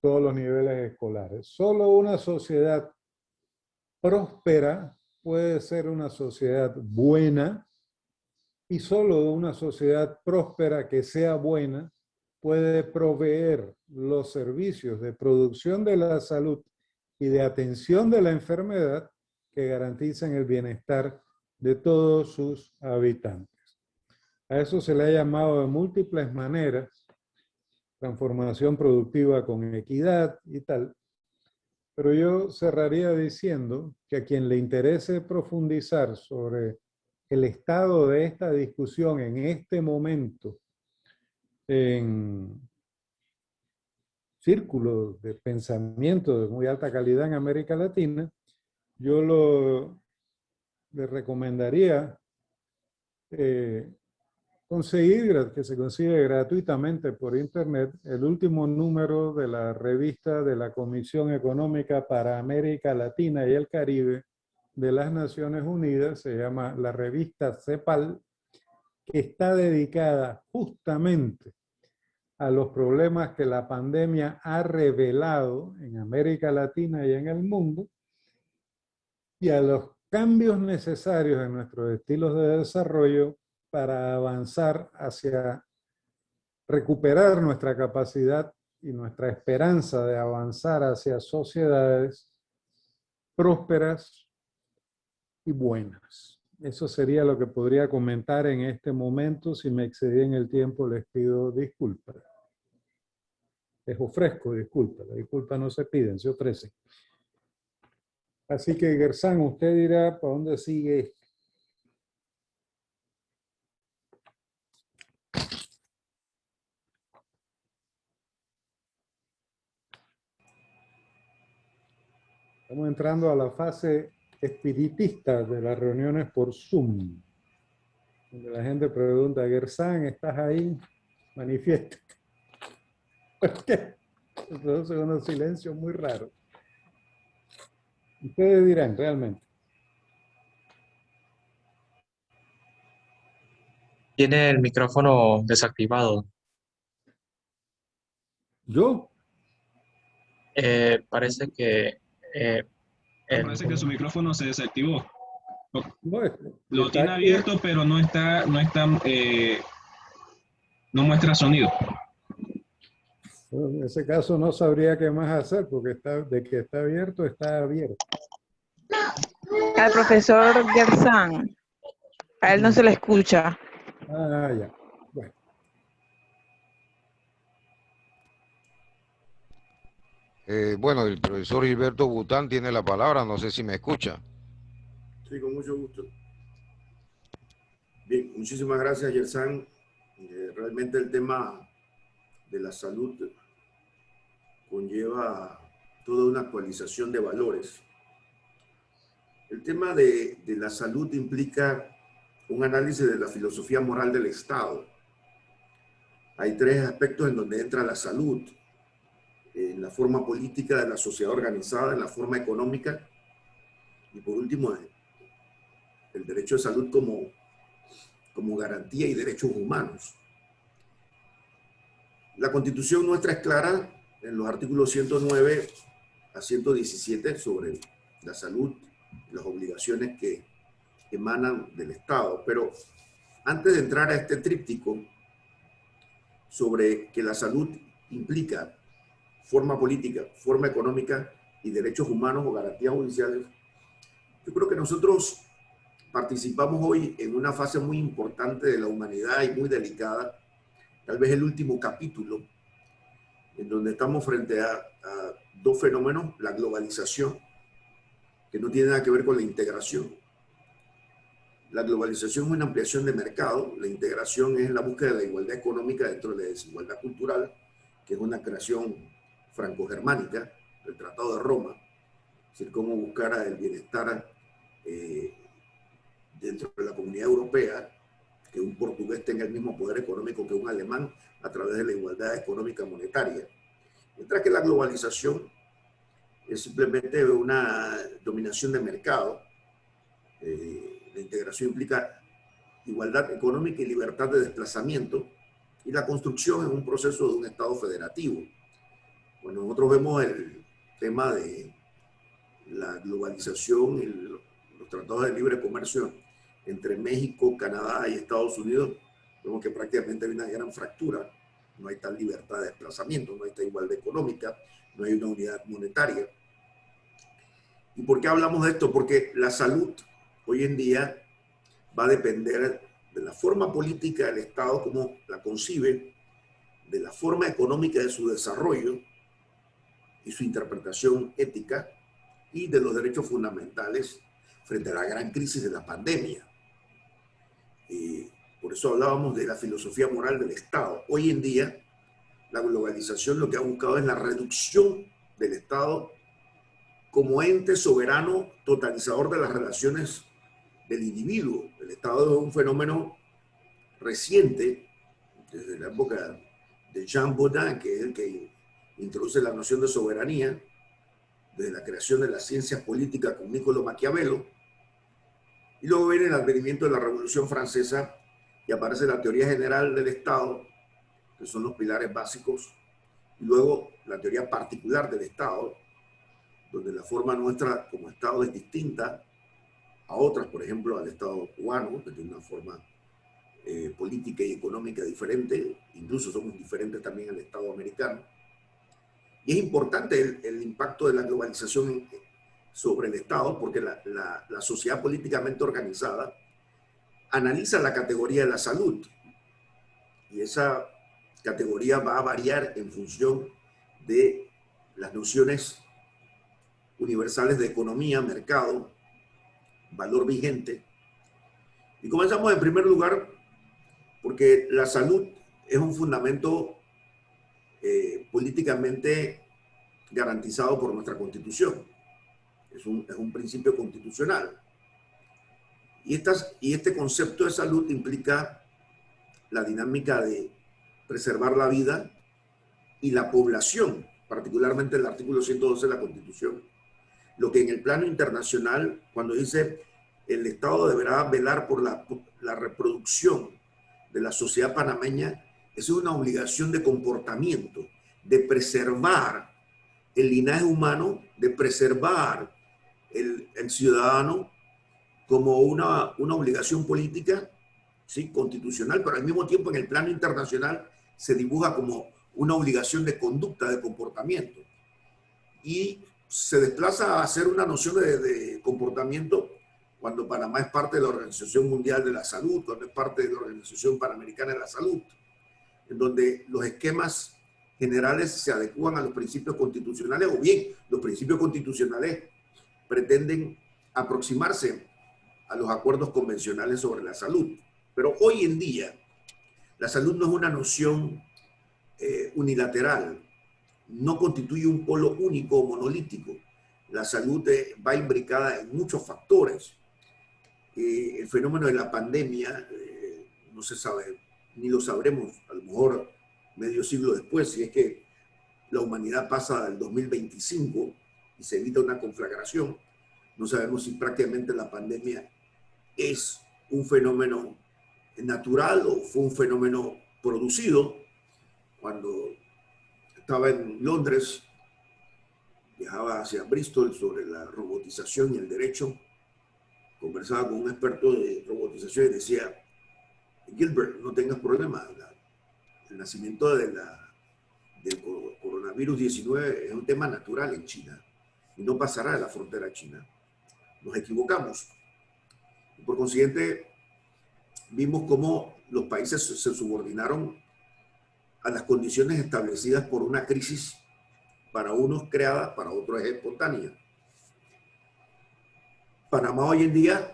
todos los niveles escolares. Solo una sociedad próspera puede ser una sociedad buena, y solo una sociedad próspera que sea buena puede proveer los servicios de producción de la salud y de atención de la enfermedad que garanticen el bienestar de todos sus habitantes. A eso se le ha llamado de múltiples maneras, transformación productiva con equidad y tal, pero yo cerraría diciendo que a quien le interese profundizar sobre el estado de esta discusión en este momento en círculos de pensamiento de muy alta calidad en América Latina, yo le recomendaría conseguir, que se consigue gratuitamente por internet, el último número de la revista de la Comisión Económica para América Latina y el Caribe de las Naciones Unidas, se llama la revista CEPAL, que está dedicada justamente a los problemas que la pandemia ha revelado en América Latina y en el mundo, y a los cambios necesarios en nuestros estilos de desarrollo para avanzar hacia recuperar nuestra capacidad y nuestra esperanza de avanzar hacia sociedades prósperas y buenas. Eso sería lo que podría comentar en este momento. Si me excedí en el tiempo, les pido disculpas. Les ofrezco disculpas. Las disculpas no se piden, se ofrecen. Así que, Gersán, usted dirá para dónde sigue esto. Estamos entrando a la fase espiritista de las reuniones por Zoom, donde la gente pregunta, Gersán, ¿estás ahí? Manifiesta. ¿Por qué? Se produce unos silencios muy raros. Ustedes dirán, realmente. Tiene el micrófono desactivado. ¿Yo? Parece que... Parece que su micrófono se desactivó. Lo Está tiene aquí. abierto, pero no muestra sonido. En ese caso no sabría qué más hacer, porque de que está abierto, está abierto. Al profesor Gersán, a él no se le escucha. Ah, ya. Bueno. Bueno, el profesor Gilberto Bután tiene la palabra, no sé si me escucha. Sí, con mucho gusto. Bien, muchísimas gracias, Gersán. Realmente el tema de la salud conlleva toda una actualización de valores. El tema de la salud implica un análisis de la filosofía moral del Estado. Hay tres aspectos en donde entra la salud. la forma política de la sociedad organizada, en la forma económica, y por último, el derecho de salud como garantía y derechos humanos. La Constitución nuestra es clara en los artículos 109 a 117 sobre la salud, las obligaciones que emanan del Estado. Pero antes de entrar a este tríptico sobre que la salud implica forma política, forma económica y derechos humanos o garantías judiciales, yo creo que nosotros participamos hoy en una fase muy importante de la humanidad y muy delicada, tal vez el último capítulo, en donde estamos frente a dos fenómenos: la globalización, que no tiene nada que ver con la integración. La globalización es una ampliación de mercado, la integración es la búsqueda de la igualdad económica dentro de la desigualdad cultural, que es una creación franco-germánica del Tratado de Roma, es decir, cómo buscar el bienestar dentro de la Comunidad Europea, que un portugués tenga el mismo poder económico que un alemán a través de la igualdad económica monetaria. Mientras que la globalización es simplemente una dominación de mercado. La integración implica igualdad económica y libertad de desplazamiento, y la construcción es un proceso de un Estado federativo. Bueno, nosotros vemos el tema de la globalización y los tratados de libre comercio entre México, Canadá y Estados Unidos. Vemos que prácticamente hay una gran fractura. No hay tal libertad de desplazamiento, no hay tal igualdad económica, no hay una unidad monetaria. ¿Y por qué hablamos de esto? Porque la salud hoy en día va a depender de la forma política del Estado, como la concibe, de la forma económica de su desarrollo y su interpretación ética, y de los derechos fundamentales frente a la gran crisis de la pandemia. Por eso hablábamos de la filosofía moral del Estado. Hoy en día, la globalización lo que ha buscado es la reducción del Estado como ente soberano totalizador de las relaciones del individuo. El Estado es un fenómeno reciente, desde la época de Jean Baudin, que es el que introduce la noción de soberanía, desde la creación de las ciencias políticas con Niccolò Maquiavelo, y luego viene el advenimiento de la Revolución Francesa y aparece la teoría general del Estado, que son los pilares básicos, y luego la teoría particular del Estado, donde la forma nuestra como Estado es distinta a otras, por ejemplo, al Estado cubano, que tiene una forma política y económica diferente, incluso somos diferentes también al Estado americano. Y es importante el impacto de la globalización sobre el Estado, porque la sociedad políticamente organizada analiza la categoría de la salud, y esa categoría va a variar en función de las nociones universales de economía, mercado, valor vigente. Y comenzamos en primer lugar porque la salud es un fundamento políticamente garantizado por nuestra Constitución. Es un principio constitucional. Y este concepto de salud implica la dinámica de preservar la vida y la población, particularmente el artículo 112 de la Constitución. Lo que en el plano internacional, cuando dice el Estado deberá velar por la reproducción de la sociedad panameña, es una obligación de comportamiento, de preservar el linaje humano, de preservar el ciudadano como una obligación política, ¿sí?, constitucional, pero al mismo tiempo en el plano internacional se dibuja como una obligación de conducta, de comportamiento. Y se desplaza a hacer una noción de comportamiento cuando Panamá es parte de la Organización Mundial de la Salud, cuando es parte de la Organización Panamericana de la Salud, en donde los esquemas generales se adecúan a los principios constitucionales, o bien los principios constitucionales pretenden aproximarse a los acuerdos convencionales sobre la salud. Pero hoy en día, la salud no es una noción unilateral, no constituye un polo único o monolítico. La salud va imbricada en muchos factores. El fenómeno de la pandemia no se sabe, ni lo sabremos a lo mejor medio siglo después, si es que la humanidad pasa al 2025 y se evita una conflagración. No sabemos si prácticamente la pandemia es un fenómeno natural o fue un fenómeno producido. Cuando estaba en Londres, viajaba hacia Bristol sobre la robotización y el derecho, conversaba con un experto de robotización y decía: Gilbert, no tengas problema, el nacimiento del coronavirus 19 es un tema natural en China y no pasará de la frontera china. Nos equivocamos. Y por consiguiente, vimos cómo los países se subordinaron a las condiciones establecidas por una crisis, para unos creada, para otros es espontánea. Panamá hoy en día,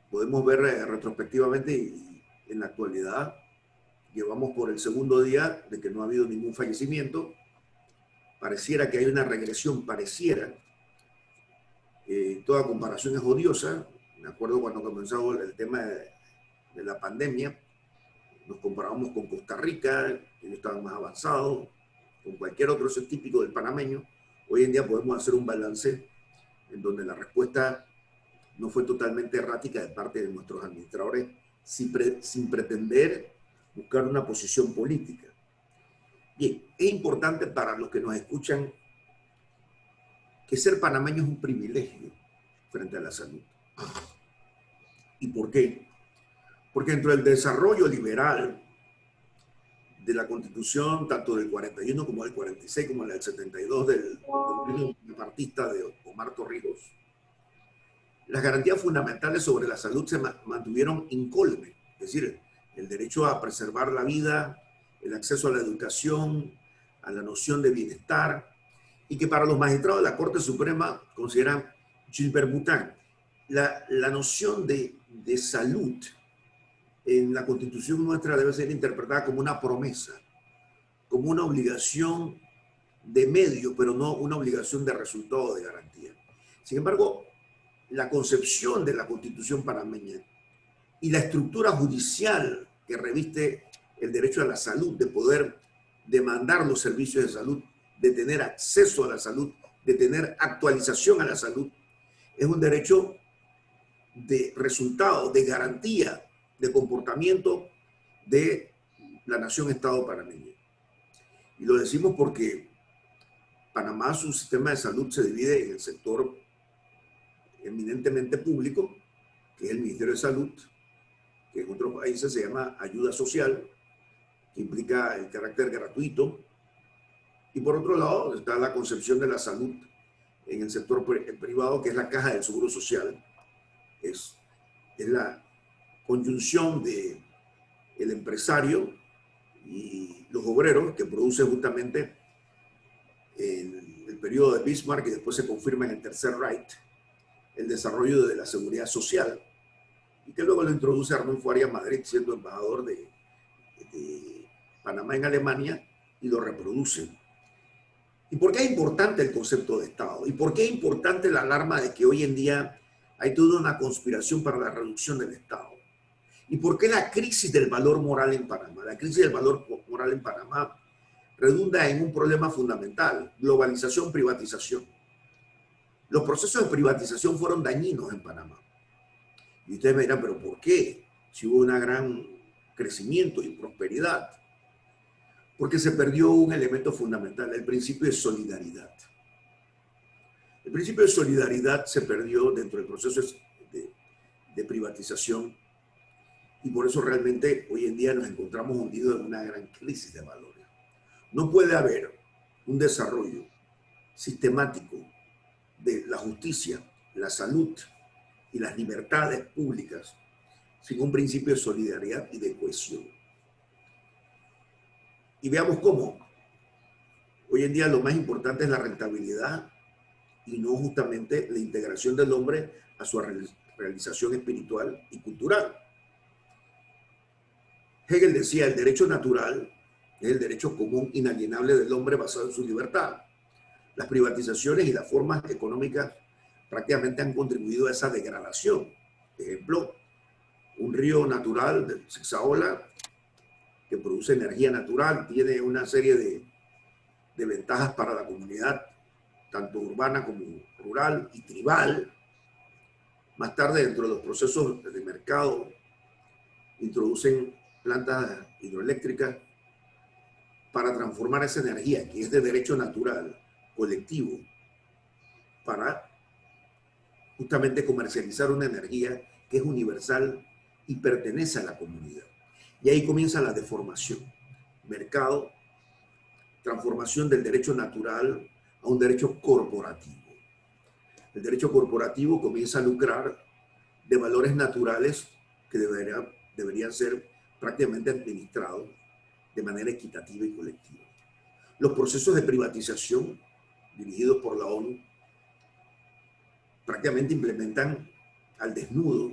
podemos ver retrospectivamente y en la actualidad, llevamos por el segundo día de que no ha habido ningún fallecimiento. Pareciera que hay una regresión, pareciera. Toda comparación es odiosa. Me acuerdo cuando comenzó el tema de la pandemia, nos comparábamos con Costa Rica, ellos estaban más avanzados, con cualquier otro, eso es típico del panameño. Hoy en día podemos hacer un balance en donde la respuesta no fue totalmente errática de parte de nuestros administradores, sin pretender buscar una posición política. Bien, es importante para los que nos escuchan que ser panameño es un privilegio frente a la salud. ¿Y por qué? Porque dentro del desarrollo liberal de la Constitución, tanto del 41 como del 46, como del 72 del partista de Omar Torrijos, las garantías fundamentales sobre la salud se mantuvieron incólumes, es decir, el derecho a preservar la vida, el acceso a la educación, a la noción de bienestar, y que para los magistrados de la Corte Suprema consideran Gilbert Bután, la noción de salud en la Constitución nuestra debe ser interpretada como una promesa, como una obligación de medio, pero no una obligación de resultado de garantía. Sin embargo, la concepción de la Constitución panameña y la estructura judicial que reviste el derecho a la salud, de poder demandar los servicios de salud, de tener acceso a la salud, de tener actualización a la salud, es un derecho de resultado, de garantía, de comportamiento de la nación-estado panameña. Y lo decimos porque Panamá, su sistema de salud se divide en el sector eminentemente público, que es el Ministerio de Salud, que en otros países se llama ayuda social, que implica el carácter gratuito. Y por otro lado está la concepción de la salud en el sector privado, que es la caja del seguro social. Es la conjunción de el empresario y los obreros, que produce justamente en el periodo de Bismarck, y después se confirma en el Tercer Reich, el desarrollo de la seguridad social, y que luego lo introduce Arnulfo Arias Madrid, siendo embajador de Panamá en Alemania, y lo reproduce. ¿Y por qué es importante el concepto de Estado? ¿Y por qué es importante la alarma de que hoy en día hay toda una conspiración para la reducción del Estado? ¿Y por qué la crisis del valor moral en Panamá? La crisis del valor moral en Panamá redunda en un problema fundamental: globalización, privatización. Los procesos de privatización fueron dañinos en Panamá. Y ustedes me dirán, ¿pero por qué? Si hubo un gran crecimiento y prosperidad. Porque se perdió un elemento fundamental, el principio de solidaridad. El principio de solidaridad se perdió dentro del proceso de privatización, y por eso realmente hoy en día nos encontramos hundidos en una gran crisis de valores. No puede haber un desarrollo sistemático de la justicia, la salud y las libertades públicas sin un principio de solidaridad y de cohesión. Y veamos cómo. Hoy en día lo más importante es la rentabilidad y no justamente la integración del hombre a su realización espiritual y cultural. Hegel decía, el derecho natural es el derecho común inalienable del hombre basado en su libertad. Las privatizaciones y las formas económicas prácticamente han contribuido a esa degradación. Por ejemplo, un río natural de Sexaola, que produce energía natural, tiene una serie de ventajas para la comunidad, tanto urbana como rural y tribal. Más tarde, dentro de los procesos de mercado, introducen plantas hidroeléctricas para transformar esa energía, que es de derecho natural, colectivo, para justamente comercializar una energía que es universal y pertenece a la comunidad. Y ahí comienza la deformación. Mercado, transformación del derecho natural a un derecho corporativo. El derecho corporativo comienza a lucrar de valores naturales que deberían ser prácticamente administrados de manera equitativa y colectiva. Los procesos de privatización dirigidos por la ONU prácticamente implementan al desnudo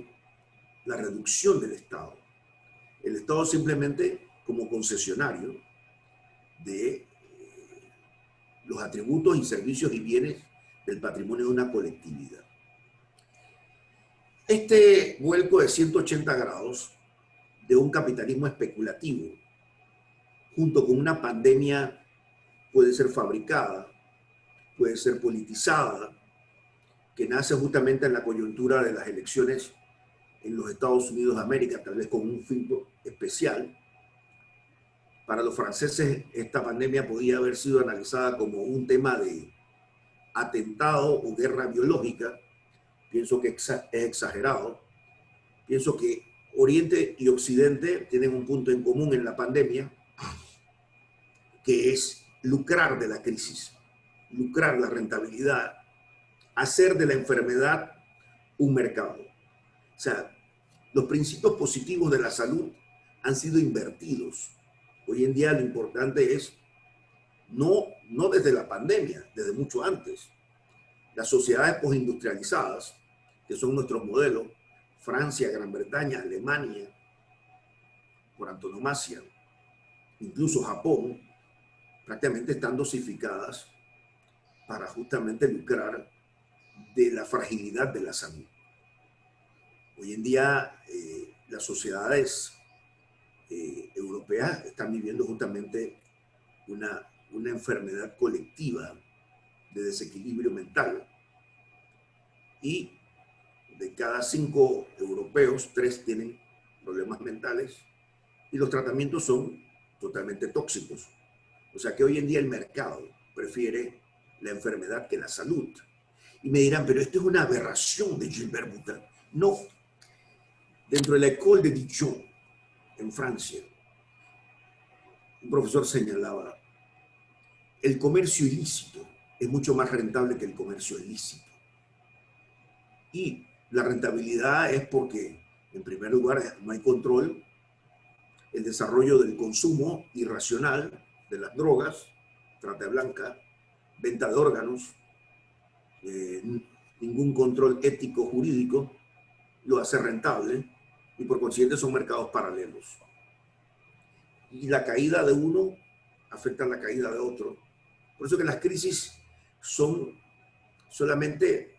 la reducción del Estado. El Estado simplemente como concesionario de los atributos y servicios y bienes del patrimonio de una colectividad. Este vuelco de 180 grados de un capitalismo especulativo, junto con una pandemia, puede ser fabricada, puede ser politizada, que nace justamente en la coyuntura de las elecciones en los Estados Unidos de América, tal vez con un fin especial. Para los franceses, esta pandemia podía haber sido analizada como un tema de atentado o guerra biológica. Pienso que es exagerado. Pienso que Oriente y Occidente tienen un punto en común en la pandemia, que es lucrar de la crisis, lucrar la rentabilidad, hacer de la enfermedad un mercado. O sea, los principios positivos de la salud han sido invertidos. Hoy en día lo importante es, no desde la pandemia, desde mucho antes. Las sociedades postindustrializadas, que son nuestros modelos, Francia, Gran Bretaña, Alemania, por antonomasia, incluso Japón, prácticamente están dosificadas para justamente lucrar de la fragilidad de la salud. Hoy en día las sociedades europeas están viviendo justamente una enfermedad colectiva de desequilibrio mental, y de cada 5 europeos, 3 tienen problemas mentales, y los tratamientos son totalmente tóxicos. O sea que hoy en día el mercado prefiere la enfermedad que la salud. Y me dirán, pero esto es una aberración de Gilbert Boutin. No. Dentro de la École de Dijon, en Francia, un profesor señalaba, el comercio ilícito es mucho más rentable que el comercio ilícito. Y la rentabilidad es porque, en primer lugar, no hay control, el desarrollo del consumo irracional de las drogas, trata blanca, venta de órganos, ningún control ético jurídico lo hace rentable, y por consiguiente son mercados paralelos. Y la caída de uno afecta a la caída de otro. Por eso que las crisis son solamente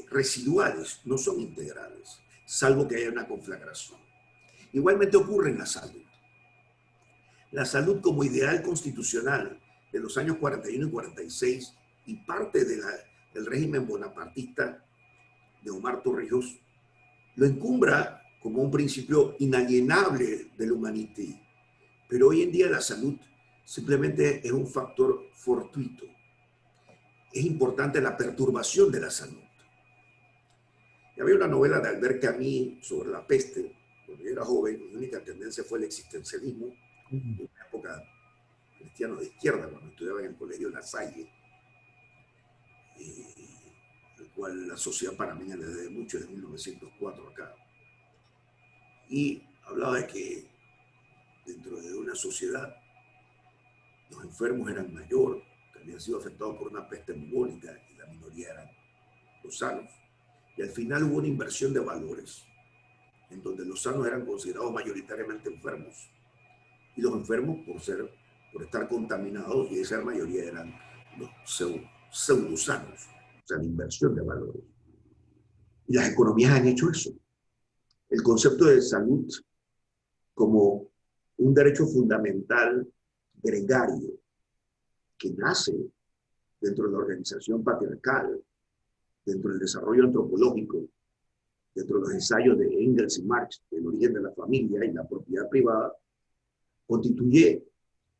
residuales, no son integrales, salvo que haya una conflagración. Igualmente ocurre en la salud. La salud como ideal constitucional de los años 41 y 46 y parte del régimen bonapartista de Omar Torrijos lo encumbra como un principio inalienable de la humanité. Pero hoy en día la salud simplemente es un factor fortuito. Es importante la perturbación de la salud. Y había una novela de Albert Camus sobre la peste. Cuando yo era joven, mi única tendencia fue el existencialismo, en una época cristiano de izquierda, cuando estudiaba en el colegio La Salle, el cual la sociedad panameña le debe mucho, desde 1904 acá. Y hablaba de que dentro de una sociedad los enfermos eran mayor, que habían sido afectados por una peste bubónica, y la minoría eran los sanos. Y al final hubo una inversión de valores, en donde los sanos eran considerados mayoritariamente enfermos, y los enfermos por estar contaminados, y esa mayoría eran los pseudosanos, o sea, la inversión de valores. Y las economías han hecho eso. El concepto de salud como un derecho fundamental gregario, que nace dentro de la organización patriarcal, dentro del desarrollo antropológico, dentro de los ensayos de Engels y Marx, del origen de la familia y la propiedad privada, constituye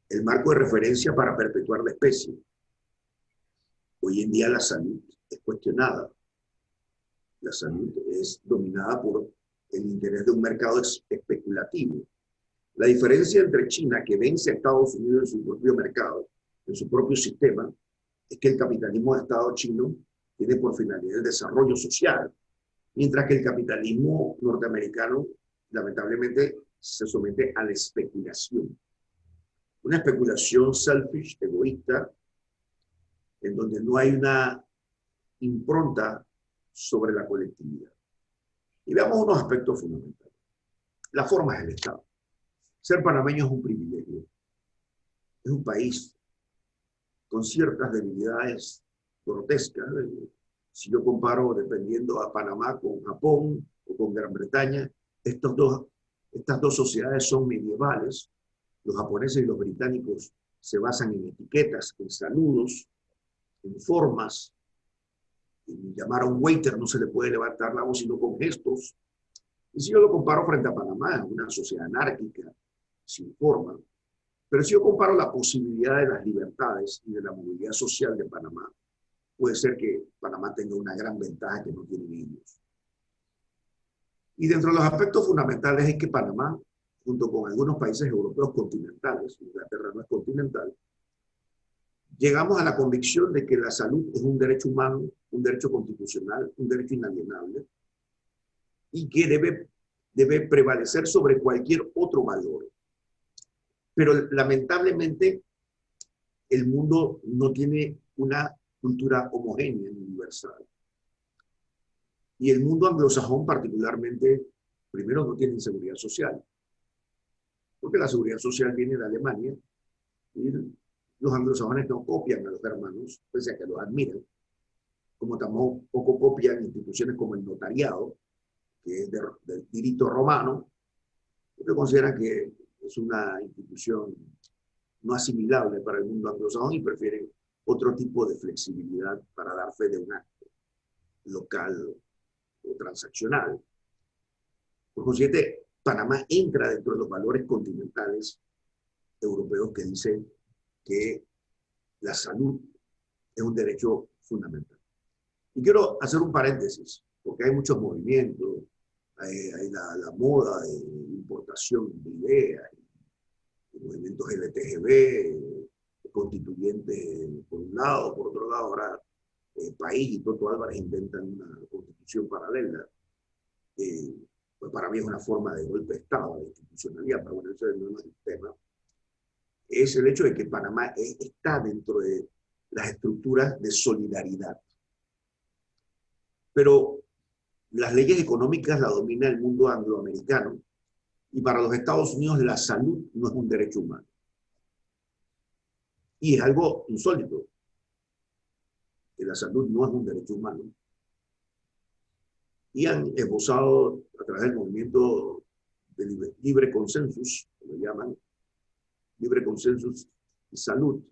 el marco de referencia para perpetuar la especie. Hoy en día la salud es cuestionada. La salud es dominada por el interés de un mercado especulativo. La diferencia entre China, que vence a Estados Unidos en su propio mercado, en su propio sistema, es que el capitalismo de Estado chino tiene por finalidad el desarrollo social, mientras que el capitalismo norteamericano, lamentablemente, se somete a la especulación. Una especulación selfish, egoísta, en donde no hay una impronta sobre la colectividad. Y veamos unos aspectos fundamentales. La forma es el Estado. Ser panameño es un privilegio. Es un país con ciertas debilidades grotescas. Si yo comparo, dependiendo a Panamá con Japón o con Gran Bretaña, estas dos sociedades son medievales. Los japoneses y los británicos se basan en etiquetas, en saludos, en formas. En llamar a un waiter no se le puede levantar la voz sino con gestos. Y si yo lo comparo frente a Panamá, es una sociedad anárquica, sin forma. Pero si yo comparo la posibilidad de las libertades y de la movilidad social de Panamá, puede ser que Panamá tenga una gran ventaja que no tienen ellos. Y dentro de los aspectos fundamentales es que Panamá, junto con algunos países europeos continentales, Inglaterra no es continental, llegamos a la convicción de que la salud es un derecho humano, un derecho constitucional, un derecho inalienable, y que debe prevalecer sobre cualquier otro valor. Pero lamentablemente el mundo no tiene una cultura homogénea y universal. Y el mundo anglosajón particularmente, primero, no tiene seguridad social, porque la seguridad social viene de Alemania y los anglosajones no copian a los hermanos, pese a que los admiran, como tampoco copian instituciones como el notariado, que es del diritto romano, porque consideran que es una institución no asimilable para el mundo anglosajón y prefieren otro tipo de flexibilidad para dar fe de un acto local o transaccional. Por consiguiente, Panamá entra dentro de los valores continentales europeos que dicen que la salud es un derecho fundamental. Y quiero hacer un paréntesis, porque hay muchos movimientos, hay la moda de importación de ideas, movimientos LTGB, constituyentes por un lado, por otro lado ahora País y Toto Álvarez inventan una constitución paralela. Pues para mí es una forma de golpe de Estado, de institucionalidad, pero bueno, eso no es el tema. Es el hecho de que Panamá está dentro de las estructuras de solidaridad. Pero las leyes económicas la domina el mundo angloamericano y para los Estados Unidos la salud no es un derecho humano. Y es algo insólito, que la salud no es un derecho humano. Y han esbozado a través del movimiento de libre consensus, como llaman, libre consensus y salud,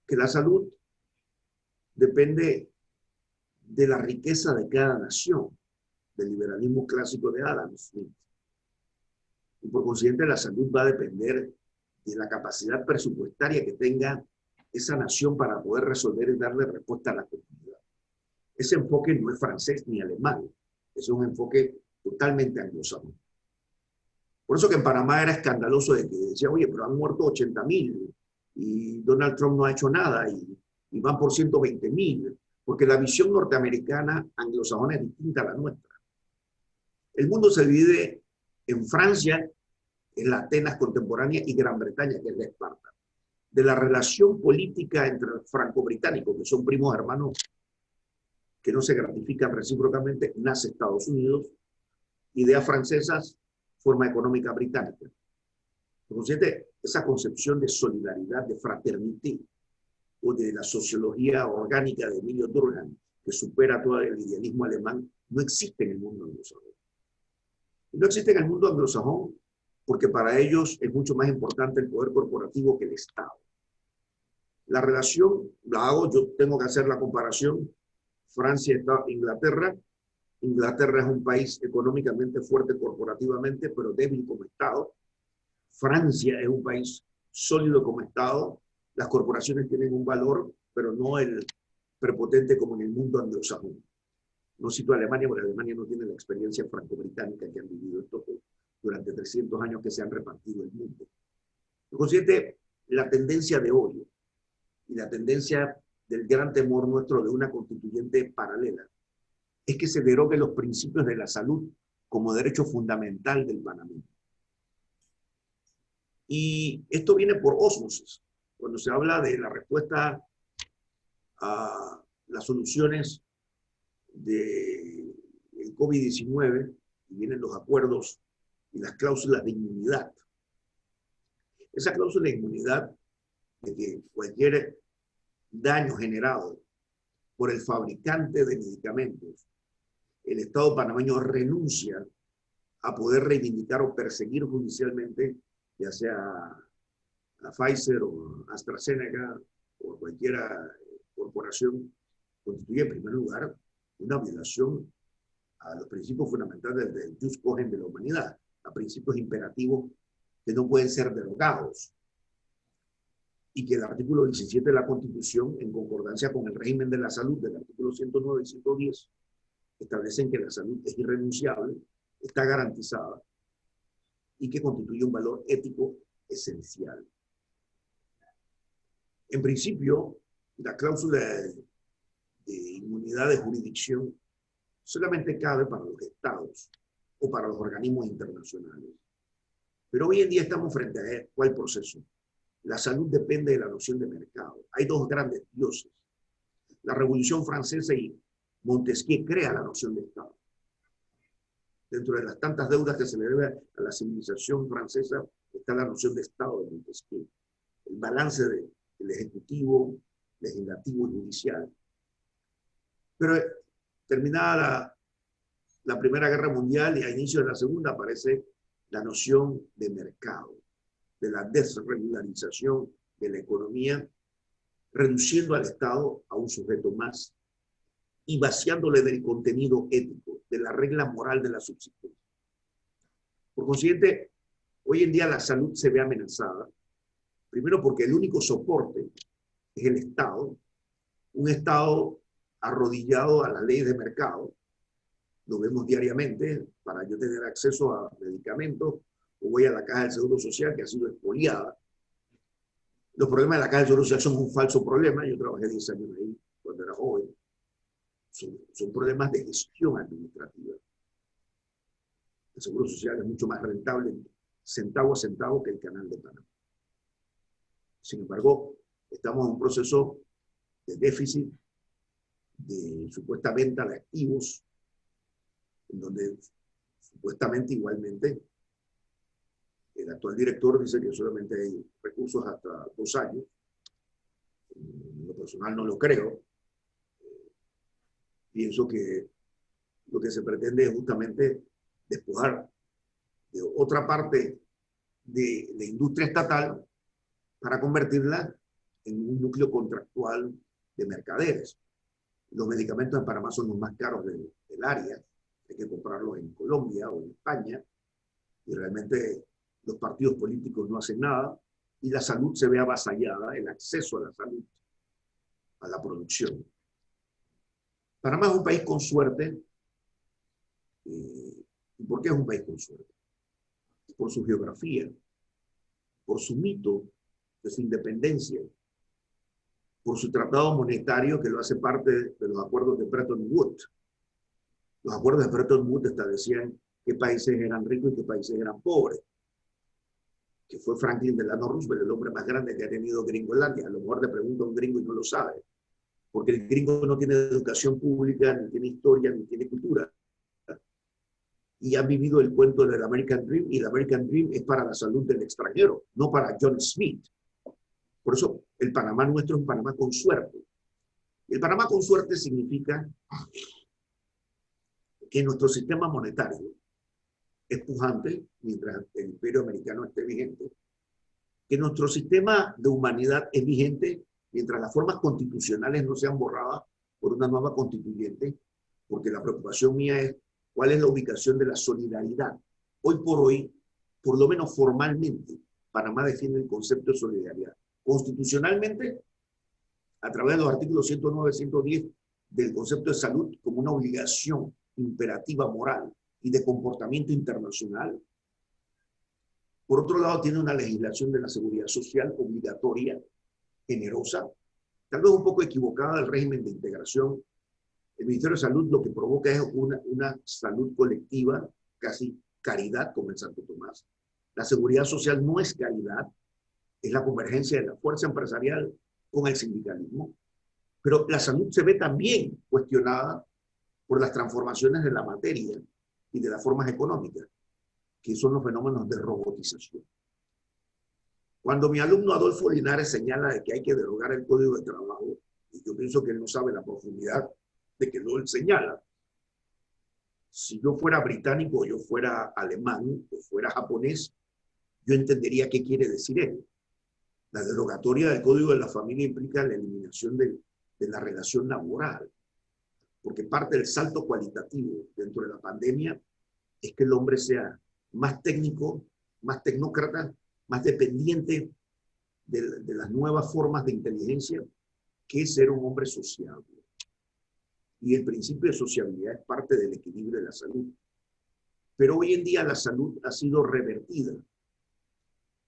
que la salud depende de la riqueza de cada nación, del liberalismo clásico de Adam Smith. Y por consiguiente la salud va a depender de la capacidad presupuestaria que tenga esa nación para poder resolver y darle respuesta a la comunidad. Ese enfoque no es francés ni alemán, es un enfoque totalmente anglosajón. Por eso que en Panamá era escandaloso de que decía, oye, pero han muerto 80.000 y Donald Trump no ha hecho nada y van por 120.000, porque la visión norteamericana anglosajona es distinta a la nuestra. El mundo se divide en Francia, en la Atenas contemporánea, y Gran Bretaña, que es la Esparta. De la relación política entre franco-británicos, que son primos hermanos que no se gratifican recíprocamente, nace Estados Unidos, ideas francesas, forma económica británica. Por consiguiente, esa concepción de solidaridad, de fraternité, o de la sociología orgánica de Emilio Durkheim, que supera todo el idealismo alemán, no existe en el mundo anglosajón. Y no existe en el mundo anglosajón porque para ellos es mucho más importante el poder corporativo que el Estado. La relación, la hago, yo tengo que hacer la comparación, Francia, Inglaterra. Inglaterra es un país económicamente fuerte corporativamente, pero débil como Estado. Francia es un país sólido como Estado. Las corporaciones tienen un valor, pero no el prepotente como en el mundo anglosajón. No cito a Alemania, porque Alemania no tiene la experiencia franco-británica que han vivido estos durante 300 años que se han repartido el mundo. Por consiguiente, la tendencia de hoy y la tendencia del gran temor nuestro de una constituyente paralela es que se deroguen los principios de la salud como derecho fundamental del panameño. Y esto viene por ósmosis. Cuando se habla de la respuesta a las soluciones del COVID-19, y vienen los acuerdos y las cláusulas de inmunidad. Esa cláusula de inmunidad de que cualquier daño generado por el fabricante de medicamentos, el Estado panameño renuncia a poder reivindicar o perseguir judicialmente, ya sea a Pfizer o AstraZeneca o cualquier corporación, constituye en primer lugar una violación a los principios fundamentales del jus cogens de la humanidad, a principios imperativos que no pueden ser derogados, y que el artículo 17 de la Constitución, en concordancia con el régimen de la salud del artículo 109 y 110, establecen que la salud es irrenunciable, está garantizada y que constituye un valor ético esencial. En principio, la cláusula de inmunidad de jurisdicción solamente cabe para los estados o para los organismos internacionales. Pero hoy en día estamos frente a ¿cuál proceso? La salud depende de la noción de mercado. Hay dos grandes dioses. La Revolución Francesa y Montesquieu crea la noción de Estado. Dentro de las tantas deudas que se le debe a la civilización francesa está la noción de Estado de Montesquieu. El balance del ejecutivo, legislativo y judicial. Pero terminada la Primera Guerra Mundial y a inicio de la Segunda aparece la noción de mercado, de la desregularización de la economía, reduciendo al Estado a un sujeto más y vaciándole del contenido ético, de la regla moral de la subsistencia. Por consiguiente, hoy en día la salud se ve amenazada, primero porque el único soporte es el Estado, un Estado arrodillado a las leyes de mercado. Lo vemos diariamente. Para yo tener acceso a medicamentos, o voy a la caja del Seguro Social que ha sido expoliada. Los problemas de la caja del Seguro Social son un falso problema. Yo trabajé 10 años ahí cuando era joven. Son problemas de gestión administrativa. El Seguro Social es mucho más rentable centavo a centavo que el Canal de Panamá. Sin embargo, estamos en un proceso de déficit, de supuesta venta de activos, en donde supuestamente igualmente el actual director dice que solamente hay recursos hasta 2 años. En lo personal no lo creo. Pienso que lo que se pretende es justamente despojar de otra parte de la industria estatal para convertirla en un núcleo contractual de mercaderes. Los medicamentos en Panamá son los más caros del área. Hay que comprarlos en Colombia o en España. Y realmente los partidos políticos no hacen nada. Y la salud se ve avasallada, el acceso a la salud, a la producción. Panamá es un país con suerte. ¿Y por qué es un país con suerte? Por su geografía, por su mito de su independencia, por su tratado monetario que lo hace parte de los acuerdos de Bretton Woods. Los acuerdos de Bretton Woods establecían qué países eran ricos y qué países eran pobres. Que fue Franklin Delano Roosevelt, el hombre más grande que ha tenido Gringolandia. A lo mejor le pregunta a un gringo y no lo sabe. Porque el gringo no tiene educación pública, ni tiene historia, ni tiene cultura. Y han vivido el cuento del American Dream, y el American Dream es para la salud del extranjero, no para John Smith. Por eso el Panamá nuestro es un Panamá con suerte. El Panamá con suerte significa que nuestro sistema monetario es pujante mientras el imperio americano esté vigente, que nuestro sistema de humanidad es vigente mientras las formas constitucionales no sean borradas por una nueva constituyente, porque la preocupación mía es cuál es la ubicación de la solidaridad. Hoy por hoy, por lo menos formalmente, Panamá defiende el concepto de solidaridad. Constitucionalmente, a través de los artículos 109 y 110 del concepto de salud como una obligación imperativa moral y de comportamiento internacional. Por otro lado, tiene una legislación de la seguridad social obligatoria, generosa, tal vez un poco equivocada del régimen de integración. El Ministerio de Salud lo que provoca es una salud colectiva, casi caridad, como en Santo Tomás. La seguridad social no es caridad, es la convergencia de la fuerza empresarial con el sindicalismo. Pero la salud se ve también cuestionada por las transformaciones de la materia y de las formas económicas, que son los fenómenos de robotización. Cuando mi alumno Adolfo Linares señala de que hay que derogar el Código de Trabajo, y yo pienso que él no sabe la profundidad de que lo él señala, si yo fuera británico, o yo fuera alemán, o fuera japonés, yo entendería qué quiere decir él. La derogatoria del Código de la Familia implica la eliminación de la relación laboral, porque parte del salto cualitativo dentro de la pandemia es que el hombre sea más técnico, más tecnócrata, más dependiente de las nuevas formas de inteligencia, que ser un hombre sociable. Y el principio de sociabilidad es parte del equilibrio de la salud. Pero hoy en día la salud ha sido revertida.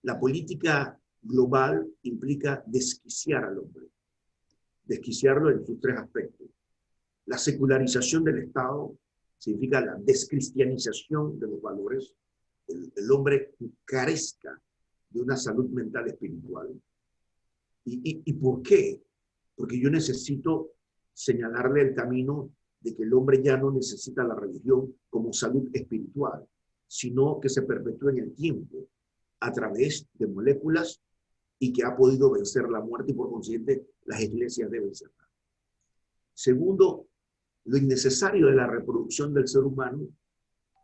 La política global implica desquiciar al hombre, desquiciarlo en sus tres aspectos. La secularización del Estado significa la descristianización de los valores. El hombre carezca de una salud mental espiritual. ¿Y por qué? Porque yo necesito señalarle el camino de que el hombre ya no necesita la religión como salud espiritual, sino que se perpetúa en el tiempo a través de moléculas y que ha podido vencer la muerte y por consiguiente las iglesias deben cerrar. Segundo, lo innecesario de la reproducción del ser humano,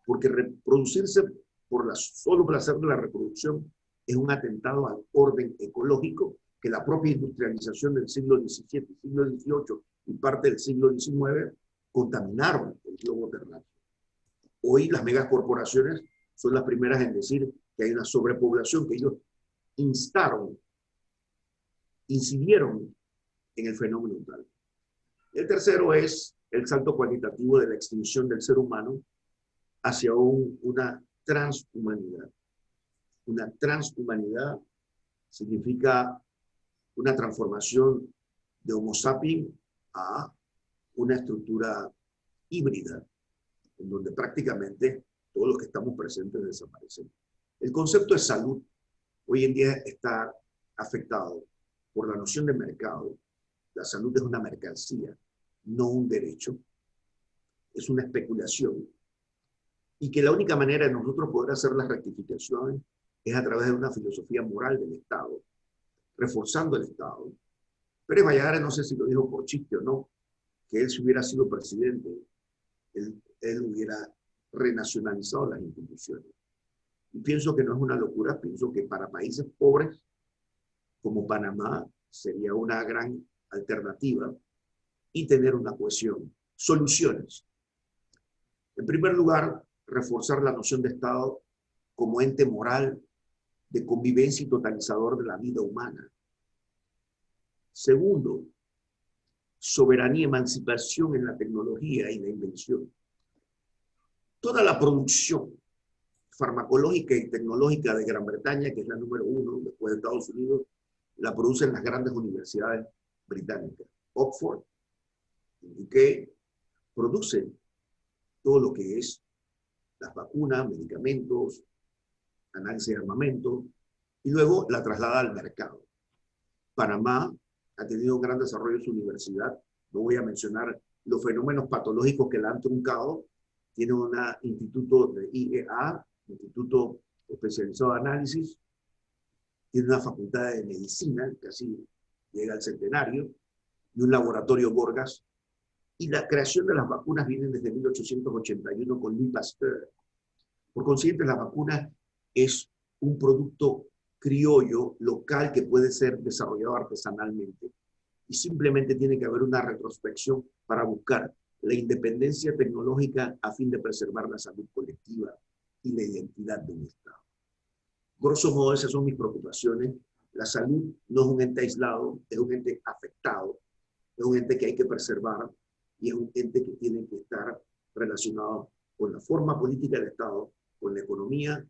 porque reproducirse por el solo placer de la reproducción es un atentado al orden ecológico que la propia industrialización del siglo XVII, siglo XVIII y parte del siglo XIX contaminaron el globo terráqueo. Hoy las megacorporaciones son las primeras en decir que hay una sobrepoblación, que ellos incidieron en el fenómeno tal. El tercero es el salto cualitativo de la extinción del ser humano hacia una transhumanidad. Una transhumanidad significa una transformación de Homo sapiens a una estructura híbrida, en donde prácticamente todos los que estamos presentes desaparecen. El concepto de salud hoy en día está afectado por la noción de mercado. La salud es una mercancía, no un derecho. Es una especulación. Y que la única manera de nosotros poder hacer las rectificaciones es a través de una filosofía moral del Estado, reforzando el Estado. Pérez Valladares, no sé si lo dijo por chiste o no, que él, si hubiera sido presidente, él hubiera renacionalizado las instituciones. Y pienso que no es una locura, pienso que para países pobres como Panamá sería una gran alternativa y tener una cohesión. Soluciones. En primer lugar, reforzar la noción de Estado como ente moral de convivencia y totalizador de la vida humana. Segundo, soberanía y emancipación en la tecnología y la invención. Toda la producción farmacológica y tecnológica de Gran Bretaña, que es la número 1 después de Estados Unidos, la producen las grandes universidades británicas. Oxford, UK, producen todo lo que es las vacunas, medicamentos, análisis de armamento, y luego la traslada al mercado. Panamá ha tenido un gran desarrollo en su universidad. No voy a mencionar los fenómenos patológicos que la han truncado. Tiene un instituto de IEA, Instituto Especializado de Análisis. Tiene una facultad de medicina, casi llega al centenario, y un laboratorio Gorgas. Y la creación de las vacunas viene desde 1881 con Louis Pasteur. Por consiguiente, la vacuna es un producto criollo, local, que puede ser desarrollado artesanalmente y simplemente tiene que haber una retrospección para buscar la independencia tecnológica a fin de preservar la salud colectiva y la identidad de un Estado. Grosso modo, esas son mis preocupaciones. La salud no es un ente aislado, es un ente afectado, es un ente que hay que preservar y es un ente que tiene que estar relacionado con la forma política del Estado, con la economía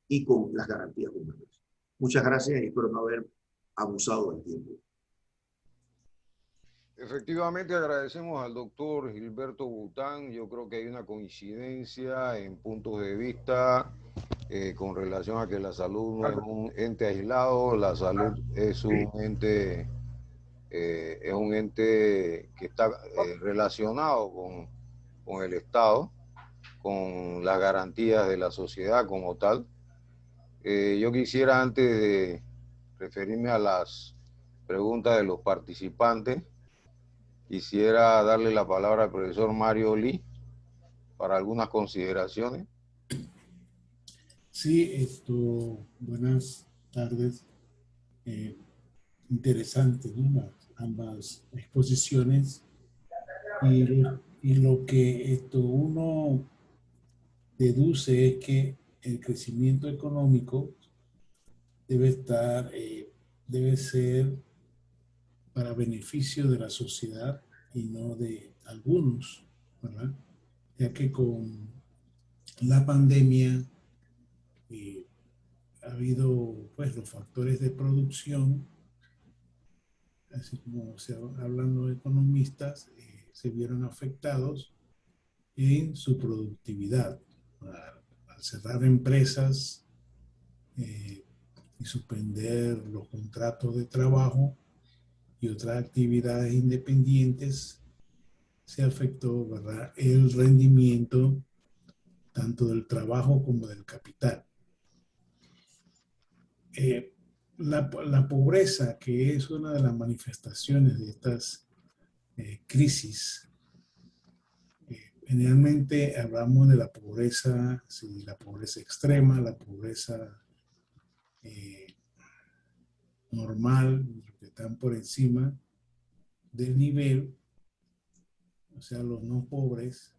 y con las garantías humanas. Muchas gracias y espero no haber abusado del tiempo. Efectivamente, agradecemos al doctor Gilberto Bután. Yo creo que hay una coincidencia en puntos de vista con relación a que la salud no es un ente aislado, la salud es un ente que está relacionado con el Estado, con las garantías de la sociedad como tal. Yo quisiera, antes de referirme a las preguntas de los participantes, quisiera darle la palabra al profesor Mario Lee para algunas consideraciones. Sí, buenas tardes. Interesantes, ¿no? Ambas exposiciones. Y lo que uno deduce es que el crecimiento económico debe ser para beneficio de la sociedad y no de algunos, ¿verdad? Ya que con la pandemia ha habido, pues, los factores de producción, así como hablan los economistas, se vieron afectados en su productividad. Al cerrar empresas y suspender los contratos de trabajo y otras actividades independientes, se afectó, ¿verdad?, el rendimiento tanto del trabajo como del capital. La pobreza, que es una de las manifestaciones de estas crisis, generalmente hablamos de la pobreza, sí, la pobreza extrema, la pobreza normal, que están por encima del nivel, o sea, los no pobres,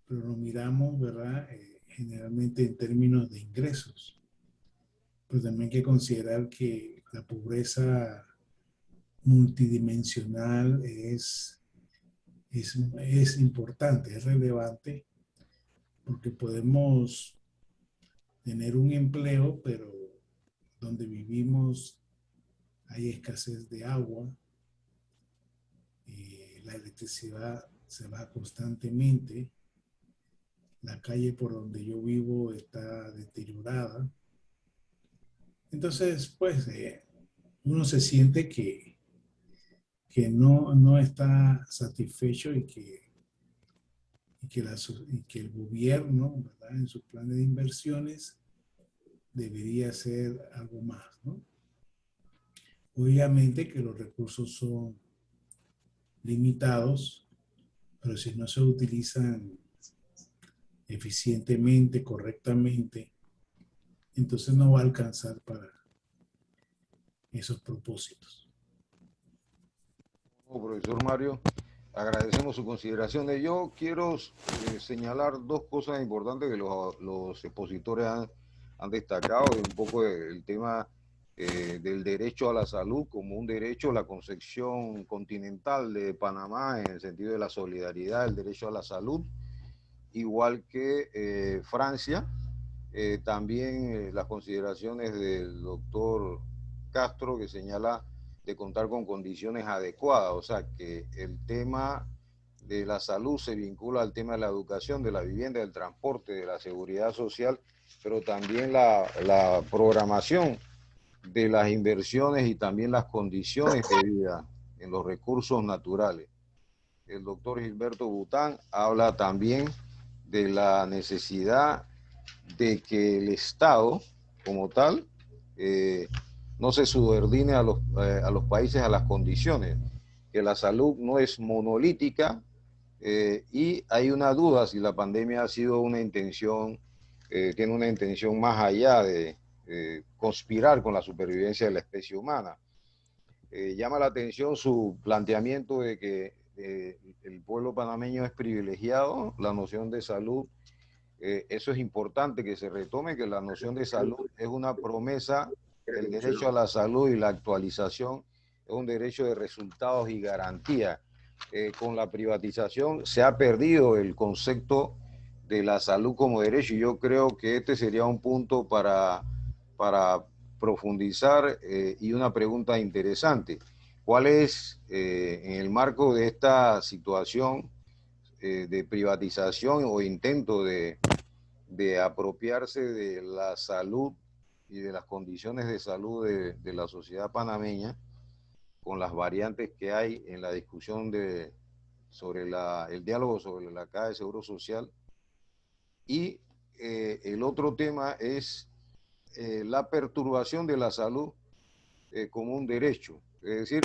pero lo miramos, ¿verdad?, generalmente en términos de ingresos. Pero también hay que considerar que la pobreza multidimensional es importante, es relevante, porque podemos tener un empleo, pero donde vivimos hay escasez de agua, la electricidad se va constantemente, la calle por donde yo vivo está deteriorada. Entonces, pues, uno se siente que no está satisfecho y que el gobierno, ¿verdad?, en sus planes de inversiones debería hacer algo más, ¿no? Obviamente que los recursos son limitados, pero si no se utilizan eficientemente, correctamente, entonces no va a alcanzar para esos propósitos. Profesor Mario, agradecemos su consideración. Yo quiero señalar dos cosas importantes que los expositores han destacado, un poco el tema del derecho a la salud como un derecho, la concepción continental de Panamá en el sentido de la solidaridad, el derecho a la salud, igual que Francia. También las consideraciones del doctor Castro, que señala de contar con condiciones adecuadas, o sea que el tema de la salud se vincula al tema de la educación, de la vivienda, del transporte, de la seguridad social, pero también la programación de las inversiones y también las condiciones de vida en los recursos naturales. El doctor Gilberto Bután habla también de la necesidad de que el Estado, como tal, no se subordine a los países, a las condiciones, que la salud no es monolítica, y hay una duda si la pandemia ha sido una intención, tiene una intención más allá de conspirar con la supervivencia de la especie humana. Llama la atención su planteamiento de que el pueblo panameño es privilegiado, la noción de salud. Eso es importante que se retome, que la noción de salud es una promesa, el derecho a la salud y la actualización es un derecho de resultados y garantía. Con la privatización se ha perdido el concepto de la salud como derecho y yo creo que este sería un punto para profundizar y una pregunta interesante. ¿Cuál es, en el marco de esta situación de privatización o intento de apropiarse de la salud y de las condiciones de salud de la sociedad panameña, con las variantes que hay en la discusión sobre el diálogo sobre la Caja de Seguro Social? Y el otro tema es la perturbación de la salud como un derecho. Es decir,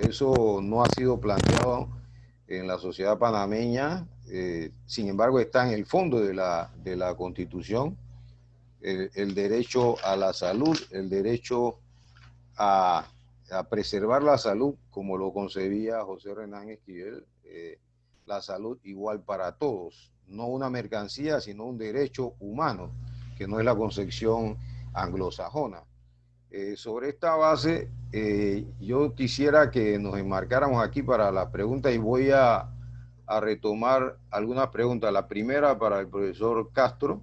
eso no ha sido planteado en la sociedad panameña, sin embargo está en el fondo de la Constitución, el derecho a la salud, el derecho a preservar la salud, como lo concebía José Renán Esquivel, la salud igual para todos, no una mercancía, sino un derecho humano, que no es la concepción anglosajona. Sobre esta base, yo quisiera que nos enmarcáramos aquí para la pregunta y voy a retomar algunas preguntas. La primera para el profesor Castro.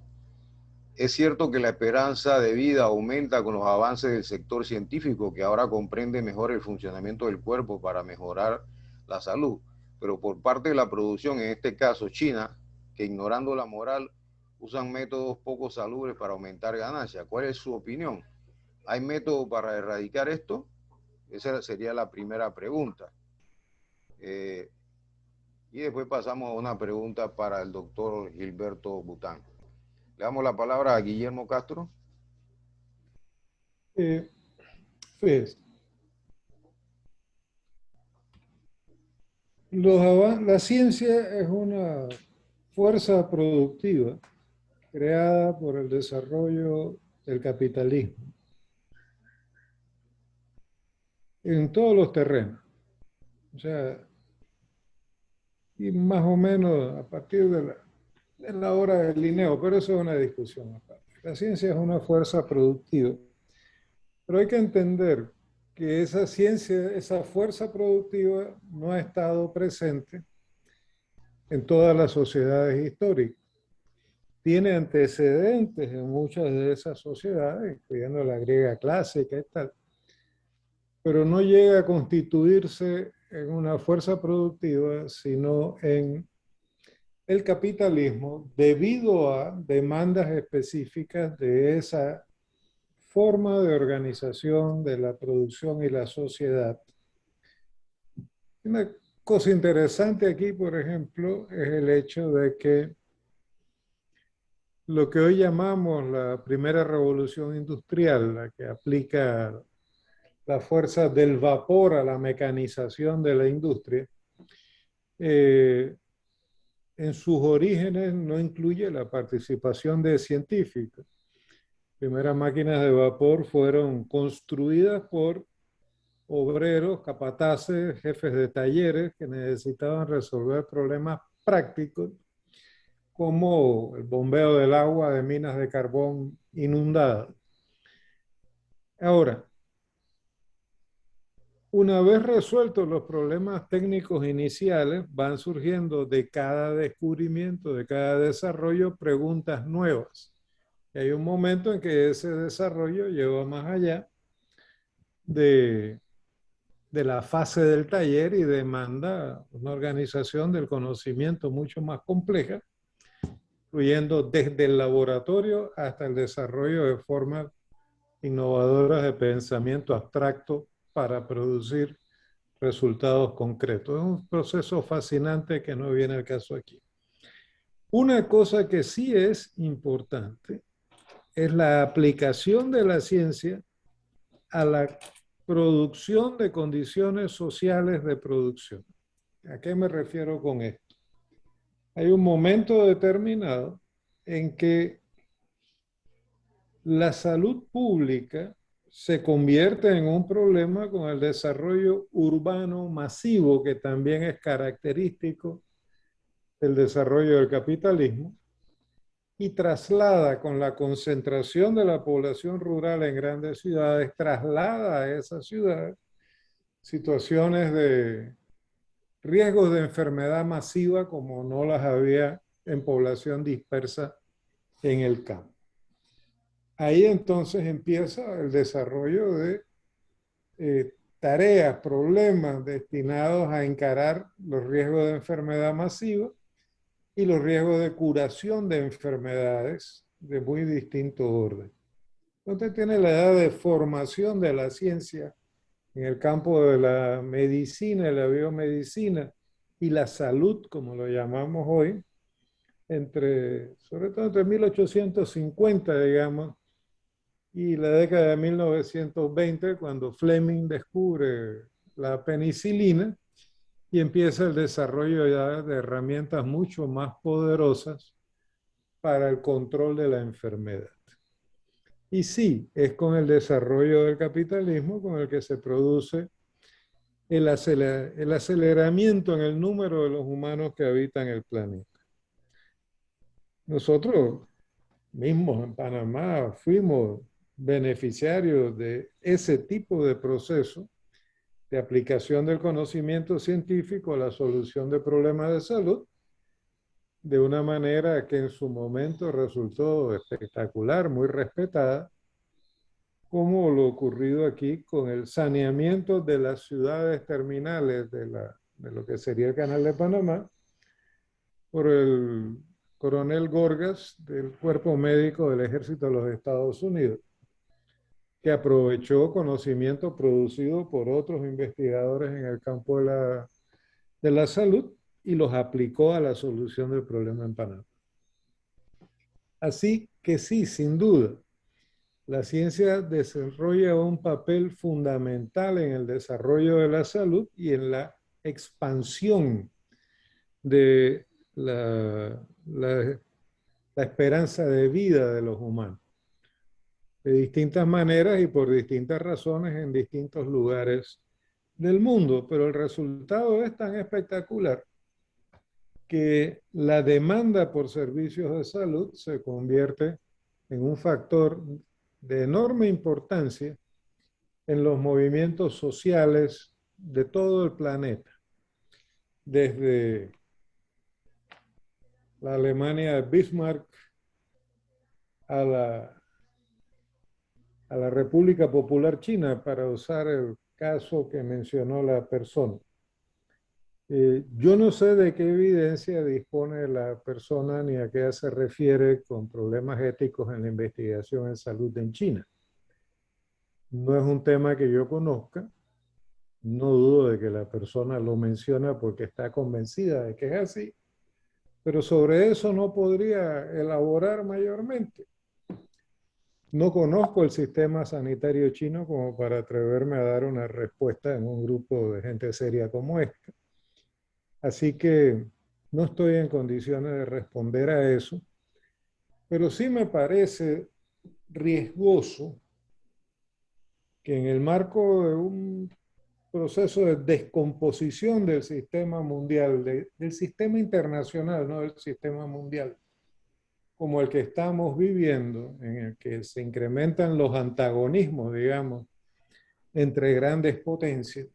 Es cierto que la esperanza de vida aumenta con los avances del sector científico, que ahora comprende mejor el funcionamiento del cuerpo para mejorar la salud, pero por parte de la producción, en este caso China, que ignorando la moral, usan métodos poco salubres para aumentar ganancias. ¿Cuál es su opinión? ¿Hay método para erradicar esto? Esa sería la primera pregunta. Y después pasamos a una pregunta para el doctor Gilberto Bután. Le damos la palabra a Guillermo Castro. Pues, la ciencia es una fuerza productiva creada por el desarrollo del capitalismo en todos los terrenos. O sea, y más o menos a partir de la hora del Linneo, pero eso es una discusión aparte. La ciencia es una fuerza productiva, pero hay que entender que esa ciencia, esa fuerza productiva no ha estado presente en todas las sociedades históricas. Tiene antecedentes en muchas de esas sociedades, incluyendo la griega clásica y tal, pero no llega a constituirse en una fuerza productiva, sino en el capitalismo debido a demandas específicas de esa forma de organización de la producción y la sociedad. Una cosa interesante aquí, por ejemplo, es el hecho de que lo que hoy llamamos la primera revolución industrial, la que aplica la fuerza del vapor a la mecanización de la industria, en sus orígenes no incluye la participación de científicos. Primeras máquinas de vapor fueron construidas por obreros, capataces, jefes de talleres que necesitaban resolver problemas prácticos como el bombeo del agua de minas de carbón inundadas. Ahora, una vez resueltos los problemas técnicos iniciales, van surgiendo de cada descubrimiento, de cada desarrollo, preguntas nuevas. Y hay un momento en que ese desarrollo lleva más allá de la fase del taller y demanda una organización del conocimiento mucho más compleja, incluyendo desde el laboratorio hasta el desarrollo de formas innovadoras de pensamiento abstracto para producir resultados concretos. Es un proceso fascinante que no viene al caso aquí. Una cosa que sí es importante es la aplicación de la ciencia a la producción de condiciones sociales de producción. ¿A qué me refiero con esto? Hay un momento determinado en que la salud pública se convierte en un problema con el desarrollo urbano masivo, que también es característico del desarrollo del capitalismo, y traslada con la concentración de la población rural en grandes ciudades, traslada a esas ciudades situaciones de riesgos de enfermedad masiva como no las había en población dispersa en el campo. Ahí entonces empieza el desarrollo de tareas, problemas destinados a encarar los riesgos de enfermedad masiva y los riesgos de curación de enfermedades de muy distinto orden. Entonces tiene la edad de formación de la ciencia en el campo de la medicina, la biomedicina y la salud, como lo llamamos hoy, sobre todo entre 1850, digamos, y la década de 1920, cuando Fleming descubre la penicilina y empieza el desarrollo ya de herramientas mucho más poderosas para el control de la enfermedad. Y sí, es con el desarrollo del capitalismo con el que se produce el aceleramiento en el número de los humanos que habitan el planeta. Nosotros mismos en Panamá fuimos beneficiarios de ese tipo de proceso de aplicación del conocimiento científico a la solución de problemas de salud, de una manera que en su momento resultó espectacular, muy respetada, como lo ocurrido aquí con el saneamiento de las ciudades terminales de lo que sería el Canal de Panamá por el coronel Gorgas del Cuerpo Médico del Ejército de los Estados Unidos, que aprovechó conocimiento producido por otros investigadores en el campo de la salud y los aplicó a la solución del problema en Panamá. Así que sí, sin duda, la ciencia desarrolla un papel fundamental en el desarrollo de la salud y en la expansión de la esperanza de vida de los humanos, de distintas maneras y por distintas razones en distintos lugares del mundo, pero el resultado es tan espectacular que la demanda por servicios de salud se convierte en un factor de enorme importancia en los movimientos sociales de todo el planeta, desde la Alemania de Bismarck a la República Popular China, para usar el caso que mencionó la persona. Yo no sé de qué evidencia dispone la persona ni a qué se refiere con problemas éticos en la investigación en salud en China. No es un tema que yo conozca. No dudo de que la persona lo menciona porque está convencida de que es así, pero sobre eso no podría elaborar mayormente. No conozco el sistema sanitario chino como para atreverme a dar una respuesta en un grupo de gente seria como esta. Así que no estoy en condiciones de responder a eso, pero sí me parece riesgoso que en el marco de un proceso de descomposición del sistema mundial, del sistema internacional, no del sistema mundial, como el que estamos viviendo, en el que se incrementan los antagonismos, digamos, entre grandes potencias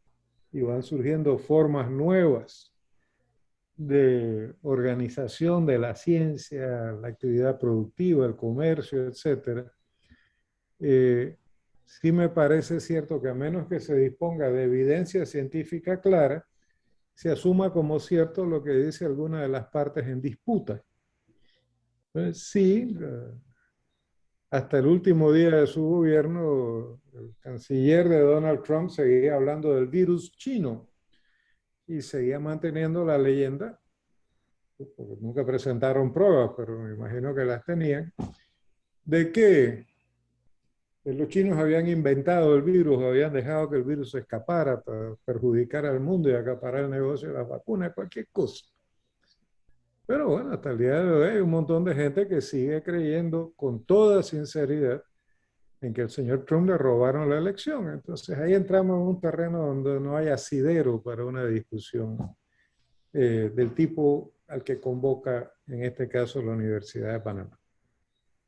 y van surgiendo formas nuevas de organización de la ciencia, la actividad productiva, el comercio, etc. Sí me parece cierto que a menos que se disponga de evidencia científica clara, se asuma como cierto lo que dice alguna de las partes en disputa. Sí, hasta el último día de su gobierno, el canciller de Donald Trump seguía hablando del virus chino y seguía manteniendo la leyenda, porque nunca presentaron pruebas, pero me imagino que las tenían, de que los chinos habían inventado el virus, habían dejado que el virus se escapara para perjudicar al mundo y acaparar el negocio de las vacunas, cualquier cosa. Pero bueno, hasta el día de hoy hay un montón de gente que sigue creyendo con toda sinceridad en que el señor Trump le robaron la elección. Entonces ahí entramos en un terreno donde no hay asidero para una discusión del tipo al que convoca, en este caso, la Universidad de Panamá.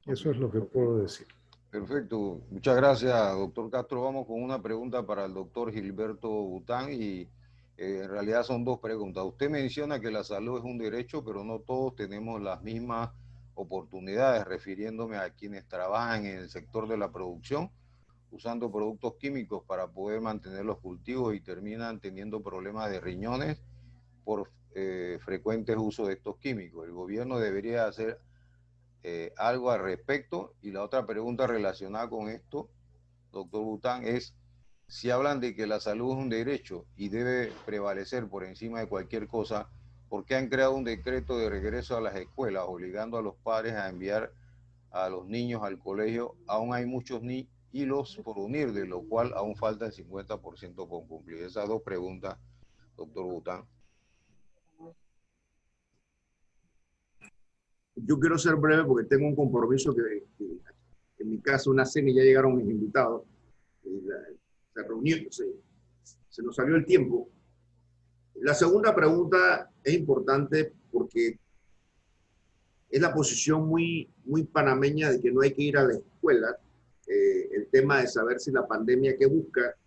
Eso es lo que puedo decir. Perfecto. Muchas gracias, doctor Castro. Vamos con una pregunta para el doctor Gilberto Bután y en realidad son dos preguntas. Usted menciona que la salud es un derecho, pero no todos tenemos las mismas oportunidades, refiriéndome a quienes trabajan en el sector de la producción, usando productos químicos para poder mantener los cultivos y terminan teniendo problemas de riñones por frecuentes usos de estos químicos. El gobierno debería hacer algo al respecto. Y la otra pregunta relacionada con esto, doctor Bután, es si hablan de que la salud es un derecho y debe prevalecer por encima de cualquier cosa, ¿por qué han creado un decreto de regreso a las escuelas obligando a los padres a enviar a los niños al colegio? Aún hay muchos hilos por unir, de lo cual aún falta el 50% por cumplir. Esas dos preguntas, doctor Bután. Yo quiero ser breve porque tengo un compromiso que en mi caso, una cena y ya llegaron mis invitados. Se reunió, se nos salió el tiempo. La segunda pregunta es importante porque es la posición muy panameña de que no hay que ir a la escuela. El tema de saber si la pandemia que busca,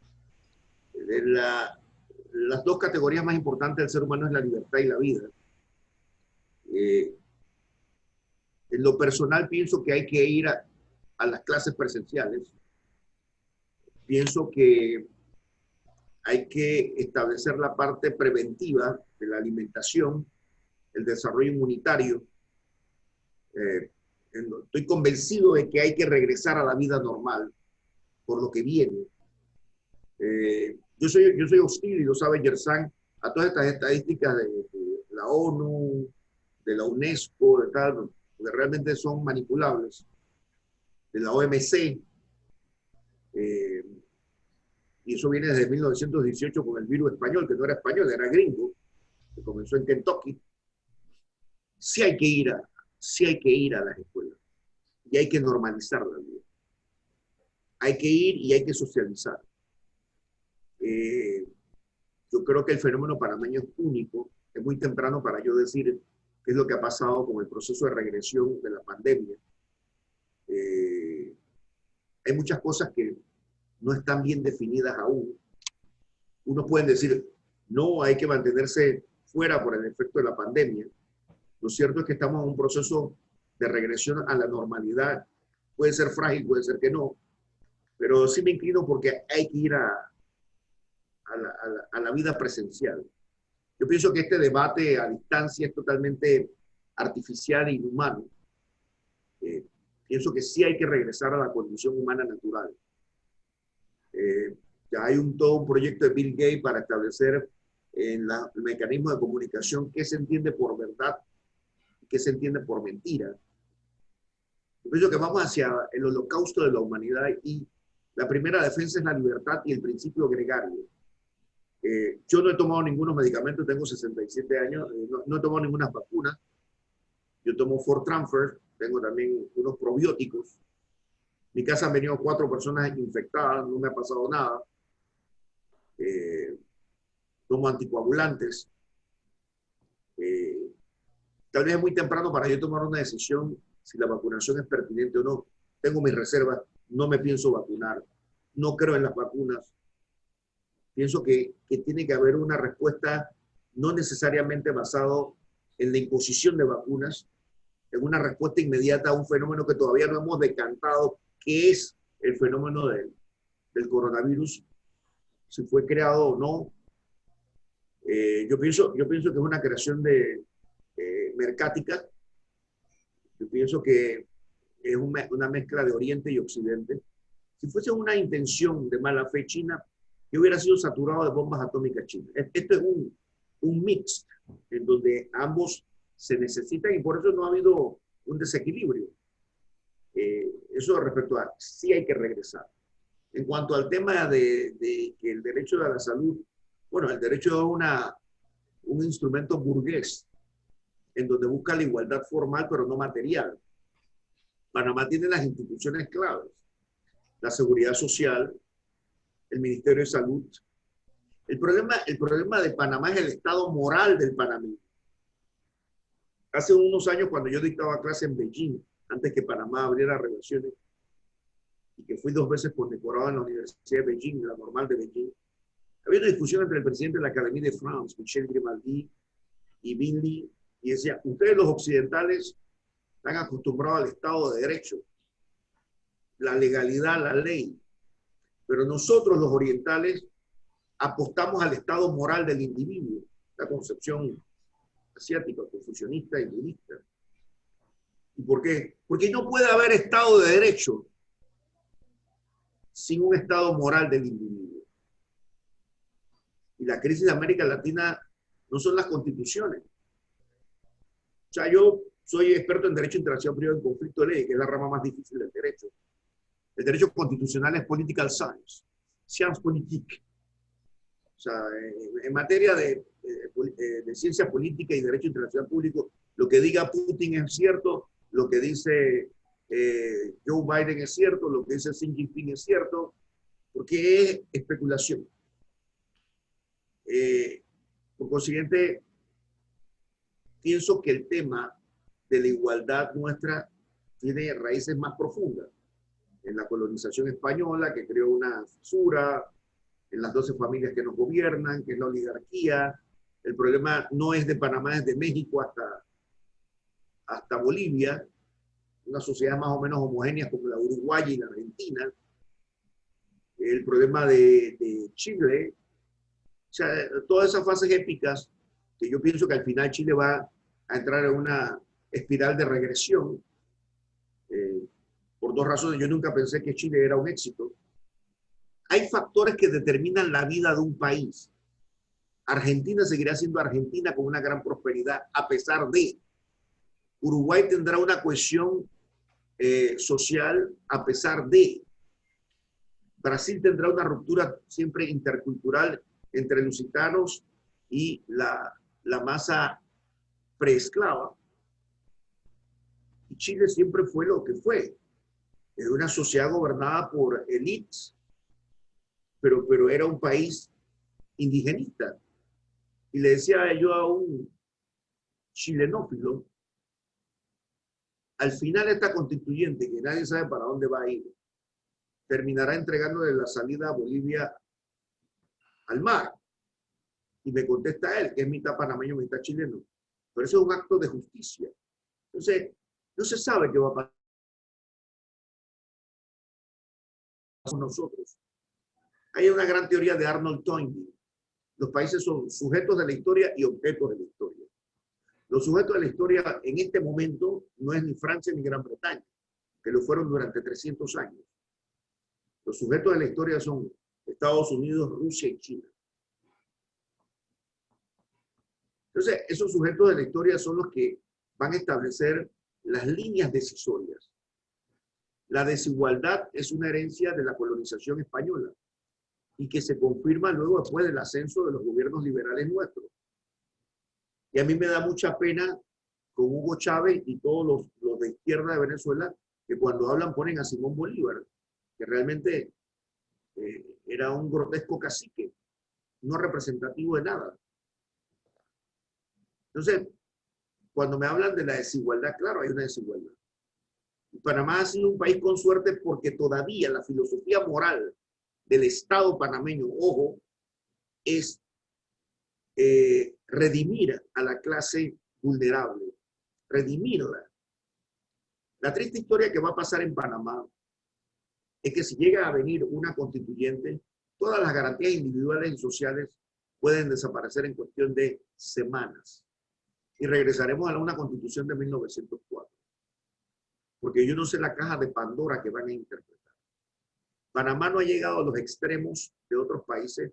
las dos categorías más importantes del ser humano es la libertad y la vida. En lo personal pienso que hay que ir a las clases presenciales. Pienso que hay que establecer la parte preventiva de la alimentación, el desarrollo inmunitario. Estoy convencido de que hay que regresar a la vida normal por lo que viene. Yo soy hostil, y lo sabe Gersan, a todas estas estadísticas de la ONU, de la UNESCO, de tal, que realmente son manipulables, de la OMC, y eso viene desde 1918 con el virus español, que no era español, era gringo, que comenzó en Kentucky. Sí hay que ir a las escuelas, y hay que normalizar la vida. Hay que ir y hay que socializar. Yo creo que el fenómeno panameño es único. Es muy temprano para yo decir qué es lo que ha pasado con el proceso de regresión de la pandemia. Hay muchas cosas que no están bien definidas aún. Unos pueden decir, no, hay que mantenerse fuera por el efecto de la pandemia. Lo cierto es que estamos en un proceso de regresión a la normalidad. Puede ser frágil, puede ser que no, pero sí me inclino porque hay que ir a la vida presencial. Yo pienso que este debate a distancia es totalmente artificial e inhumano. Pienso que sí hay que regresar a la condición humana natural. Ya hay todo un proyecto de Bill Gates para establecer en el mecanismo de comunicación qué se entiende por verdad y qué se entiende por mentira. Yo pienso que vamos hacia el holocausto de la humanidad y la primera defensa es la libertad y el principio gregario. Yo no he tomado ningunos medicamentos, tengo 67 años, no he tomado ninguna vacuna. Yo tomo Fortranfer, tengo también unos probióticos. Mi casa han venido 4 personas infectadas, no me ha pasado nada. Tomo anticoagulantes. Tal vez es muy temprano para yo tomar una decisión si la vacunación es pertinente o no. Tengo mis reservas, no me pienso vacunar, no creo en las vacunas. Pienso que tiene que haber una respuesta no necesariamente basada en la imposición de vacunas, en una respuesta inmediata a un fenómeno que todavía no hemos decantado, que es el fenómeno del coronavirus, si fue creado o no. Yo pienso que es una creación mercática. Yo pienso que es una mezcla de Oriente y Occidente. Si fuese una intención de mala fe china, yo hubiera sido saturado de bombas atómicas chinas. Esto es un mix en donde ambos se necesitan y por eso no ha habido un desequilibrio. Eso respecto a sí hay que regresar. En cuanto al tema de que el derecho a la salud, bueno, el derecho es un instrumento burgués en donde busca la igualdad formal pero no material. Panamá tiene las instituciones claves. la Seguridad Social, el Ministerio de Salud. El problema de Panamá es el estado moral del panameño. Hace unos años, cuando yo dictaba clase en Beijing, antes que Panamá abriera relaciones, y que fui 2 veces condecorado en la Universidad de Beijing, la normal de Beijing, había una discusión entre el presidente de la Academia de France, Michel Grimaldi, y Binley, y decía, ustedes los occidentales están acostumbrados al Estado de Derecho, la legalidad, la ley, pero nosotros los orientales apostamos al estado moral del individuo, la concepción asiática, confucianista y budista. ¿Y por qué? Porque no puede haber Estado de Derecho sin un estado moral del individuo. Y la crisis de América Latina no son las constituciones. O sea, yo soy experto en Derecho Internacional Privado en Conflicto de Ley, que es la rama más difícil del derecho. El derecho constitucional es political science, science politique. O sea, en materia de ciencia política y derecho internacional público, lo que diga Putin es cierto, lo que dice Joe Biden es cierto, lo que dice Xi Jinping es cierto, porque es especulación. Por consiguiente, pienso que el tema de la igualdad nuestra tiene raíces más profundas. En la colonización española, que creó una fisura, en las 12 familias que nos gobiernan, que es la oligarquía. El problema no es de Panamá, es de México hasta Bolivia, una sociedad más o menos homogénea como la uruguaya y la argentina. El problema de Chile, o sea, todas esas fases épicas, que yo pienso que al final Chile va a entrar en una espiral de regresión, por 2 razones. Yo nunca pensé que Chile era un éxito. Hay factores que determinan la vida de un país. Argentina seguirá siendo Argentina con una gran prosperidad a pesar de. Uruguay tendrá una cohesión social a pesar de. Brasil tendrá una ruptura siempre intercultural entre lusitanos y la masa preesclava. Y Chile siempre fue lo que fue. Es una sociedad gobernada por élites, pero era un país indigenista. Y le decía yo a un chilenófilo, al final esta constituyente, que nadie sabe para dónde va a ir, terminará entregándole la salida a Bolivia al mar. Y me contesta él, que es mitad panameño, mitad chileno. Pero eso es un acto de justicia. Entonces, no se sabe qué va a pasar con nosotros. Hay una gran teoría de Arnold Toynbee. Los países son sujetos de la historia y objetos de la historia. Los sujetos de la historia en este momento no es ni Francia ni Gran Bretaña, que lo fueron durante 300 años. Los sujetos de la historia son Estados Unidos, Rusia y China. Entonces, esos sujetos de la historia son los que van a establecer las líneas decisorias. La desigualdad es una herencia de la colonización española y que se confirma luego después del ascenso de los gobiernos liberales nuestros. Y a mí me da mucha pena con Hugo Chávez y todos los de izquierda de Venezuela, que cuando hablan ponen a Simón Bolívar, que realmente era un grotesco cacique, no representativo de nada. Entonces, cuando me hablan de la desigualdad, claro, hay una desigualdad. Y Panamá ha sido un país con suerte porque todavía la filosofía moral del Estado panameño, ojo, es redimir a la clase vulnerable, redimirla. La triste historia que va a pasar en Panamá es que si llega a venir una constituyente, todas las garantías individuales y sociales pueden desaparecer en cuestión de semanas. Y regresaremos a una constitución de 1904. Porque yo no sé la caja de Pandora que van a interpretar. Panamá no ha llegado a los extremos de otros países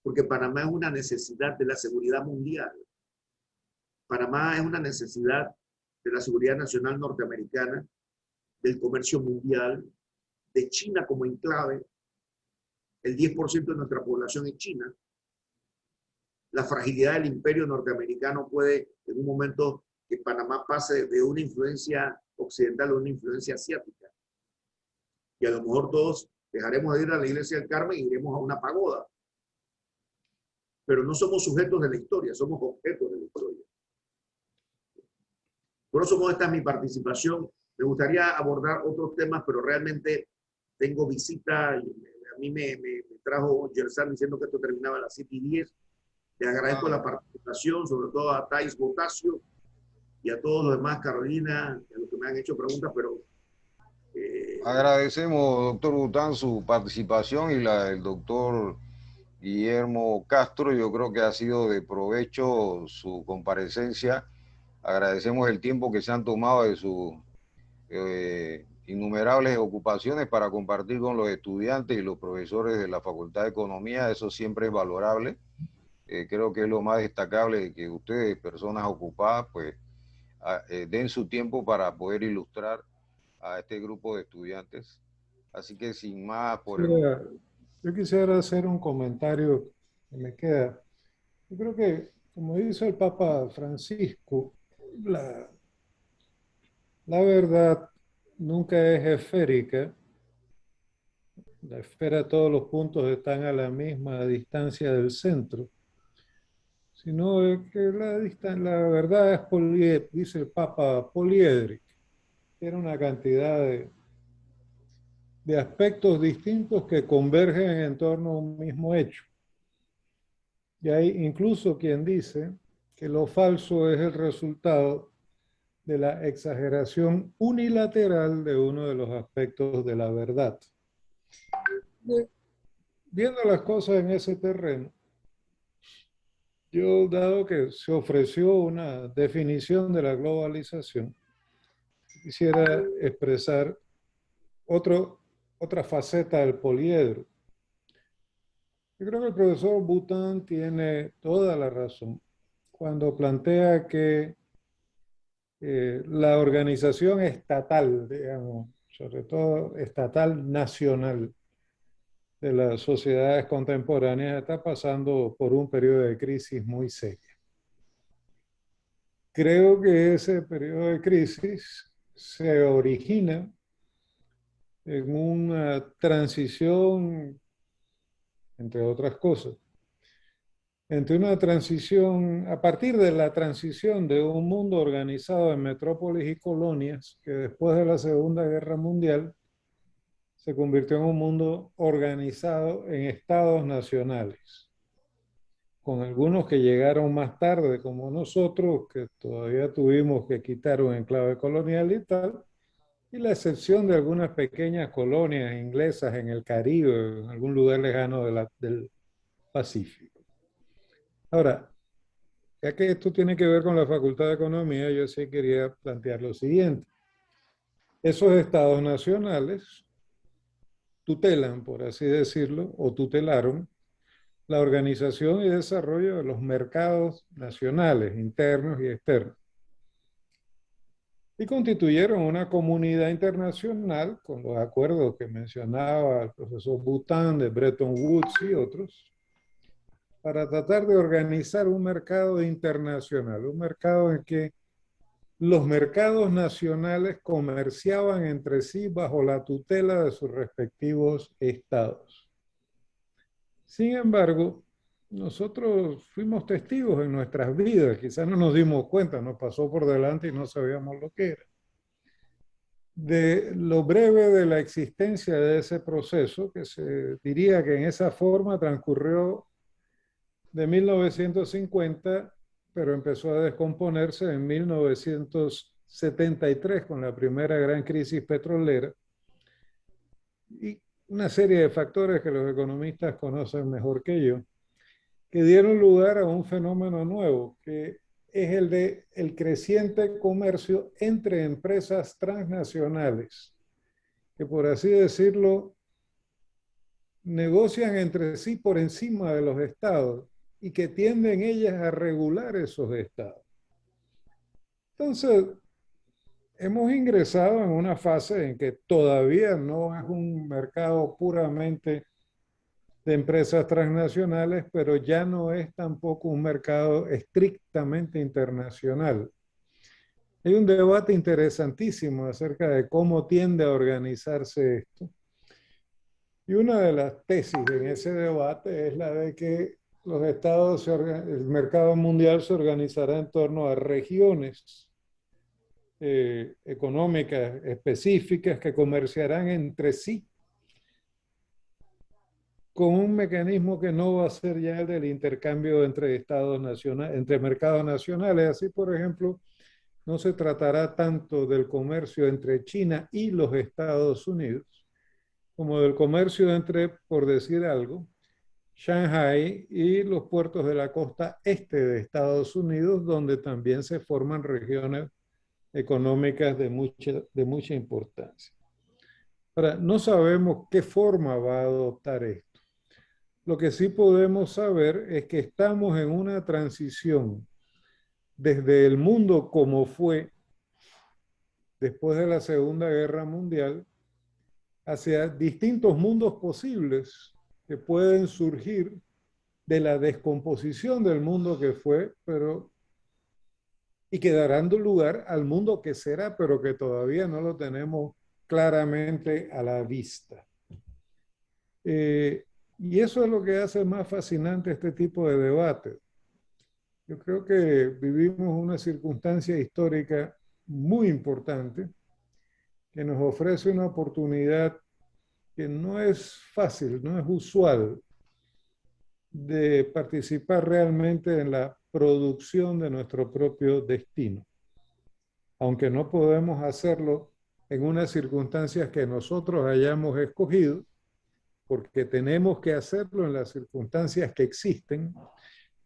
porque Panamá es una necesidad de la seguridad mundial. Panamá es una necesidad de la seguridad nacional norteamericana, del comercio mundial, de China como enclave. El 10% de nuestra población es China. La fragilidad del imperio norteamericano puede, en un momento, que Panamá pase de una influencia occidental a una influencia asiática. y a lo mejor todos dejaremos de ir a la iglesia del Carmen y iremos a una pagoda. Pero no somos sujetos de la historia, somos objetos de la historia. Por eso, esta es mi participación. Me gustaría abordar otros temas, pero realmente tengo visita. A mí me trajo Gersan diciendo que esto terminaba a las 7:10. Le agradezco la participación, sobre todo a Thais Botasio y a todos los demás, Carolina, a los que me han hecho preguntas, pero... Agradecemos, doctor Bután, su participación y la del doctor Guillermo Castro. Yo creo que ha sido de provecho su comparecencia. Agradecemos el tiempo que se han tomado de sus innumerables ocupaciones para compartir con los estudiantes y los profesores de la Facultad de Economía. Eso siempre es valorable. Creo que es lo más destacable, que ustedes, personas ocupadas, pues den su tiempo para poder ilustrar a este grupo de estudiantes. Así que sin más yo quisiera hacer un comentario que me queda. Yo creo que, como dice el Papa Francisco, la verdad nunca es esférica. La esfera, todos los puntos están a la misma distancia del centro, sino que la verdad es, dice el Papa, poliédrica. Tiene una cantidad de aspectos distintos que convergen en torno a un mismo hecho. Y hay incluso quien dice que lo falso es el resultado de la exageración unilateral de uno de los aspectos de la verdad. Viendo las cosas en ese terreno, yo, dado que se ofreció una definición de la globalización, quisiera expresar otra faceta del poliedro. Yo creo que el profesor Bután tiene toda la razón cuando plantea que la organización estatal, digamos, sobre todo estatal nacional de las sociedades contemporáneas, está pasando por un periodo de crisis muy seria. Creo que ese periodo de crisis se origina en una transición, entre otras cosas, entre una transición, a partir de la transición de un mundo organizado en metrópolis y colonias, que después de la Segunda Guerra Mundial se convirtió en un mundo organizado en estados nacionales, con algunos que llegaron más tarde, como nosotros, que todavía tuvimos que quitar un enclave colonial y tal, y la excepción de algunas pequeñas colonias inglesas en el Caribe, en algún lugar lejano del Pacífico. Ahora, ya que esto tiene que ver con la Facultad de Economía, yo sí quería plantear lo siguiente. Esos estados nacionales tutelan, por así decirlo, o tutelaron la organización y desarrollo de los mercados nacionales, internos y externos. Y constituyeron una comunidad internacional con los acuerdos que mencionaba el profesor Bután, de Bretton Woods y otros, para tratar de organizar un mercado internacional, un mercado en que los mercados nacionales comerciaban entre sí bajo la tutela de sus respectivos estados. Sin embargo, nosotros fuimos testigos en nuestras vidas, quizás no nos dimos cuenta, nos pasó por delante y no sabíamos lo que era, de lo breve de la existencia de ese proceso, que se diría que en esa forma transcurrió de 1950, pero empezó a descomponerse en 1973 con la primera gran crisis petrolera y una serie de factores que los economistas conocen mejor que yo, que dieron lugar a un fenómeno nuevo, que es el de el creciente comercio entre empresas transnacionales, que por así decirlo, negocian entre sí por encima de los estados y que tienden ellas a regular esos estados. Entonces, hemos ingresado en una fase en que todavía no es un mercado puramente de empresas transnacionales, pero ya no es tampoco un mercado estrictamente internacional. Hay un debate interesantísimo acerca de cómo tiende a organizarse esto. Y una de las tesis en ese debate es la de que los estados, el mercado mundial se organizará en torno a regiones económicas específicas que comerciarán entre sí con un mecanismo que no va a ser ya el del intercambio entre estados nacionales, entre mercados nacionales. Así, por ejemplo, no se tratará tanto del comercio entre China y los Estados Unidos, como del comercio entre, por decir algo, Shanghái y los puertos de la costa este de Estados Unidos, donde también se forman regiones económicas de mucha importancia. Ahora, no sabemos qué forma va a adoptar esto. Lo que sí podemos saber es que estamos en una transición desde el mundo como fue después de la Segunda Guerra Mundial hacia distintos mundos posibles que pueden surgir de la descomposición del mundo que fue, pero y que darán lugar al mundo que será, pero que todavía no lo tenemos claramente a la vista. Y eso es lo que hace más fascinante este tipo de debate. Yo creo que vivimos una circunstancia histórica muy importante que nos ofrece una oportunidad que no es fácil, no es usual, de participar realmente en la producción de nuestro propio destino, aunque no podemos hacerlo en unas circunstancias que nosotros hayamos escogido, porque tenemos que hacerlo en las circunstancias que existen.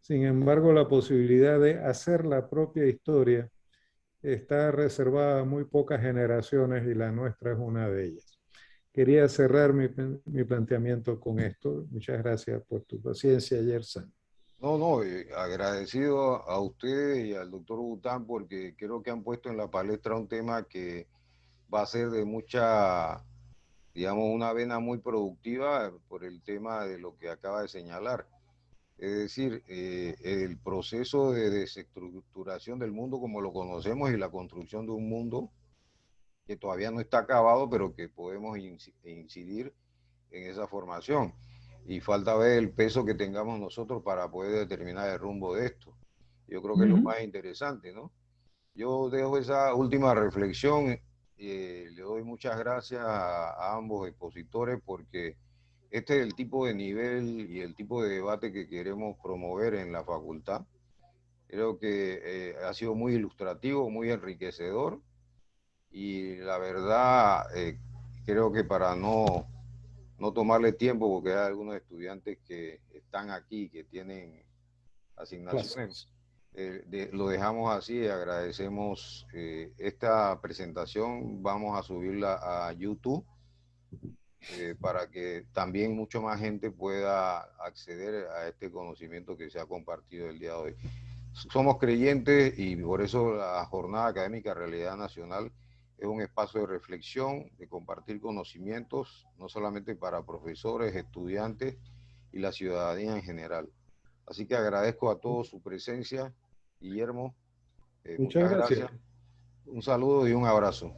Sin embargo, la posibilidad de hacer la propia historia está reservada a muy pocas generaciones y la nuestra es una de ellas. Quería cerrar mi planteamiento con esto. Muchas gracias por tu paciencia, Yersan. No, agradecido a ustedes y al doctor Bután porque creo que han puesto en la palestra un tema que va a ser de mucha, digamos, una vena muy productiva por el tema de lo que acaba de señalar. Es decir, el proceso de desestructuración del mundo como lo conocemos y la construcción de un mundo que todavía no está acabado, pero que podemos incidir en esa formación. Y falta ver el peso que tengamos nosotros para poder determinar el rumbo de esto. Yo creo que es lo más interesante, ¿no? Yo dejo esa última reflexión. Le doy muchas gracias a ambos expositores porque este es el tipo de nivel y el tipo de debate que queremos promover en la facultad. Creo que ha sido muy ilustrativo, muy enriquecedor y la verdad creo que para no tomarle tiempo, porque hay algunos estudiantes que están aquí, que tienen asignaciones, lo dejamos así. Agradecemos esta presentación. Vamos a subirla a YouTube para que también mucho más gente pueda acceder a este conocimiento que se ha compartido el día de hoy. Somos creyentes y por eso la Jornada Académica Realidad Nacional es un espacio de reflexión, de compartir conocimientos, no solamente para profesores, estudiantes y la ciudadanía en general. Así que agradezco a todos su presencia. Guillermo, muchas gracias. Un saludo y un abrazo.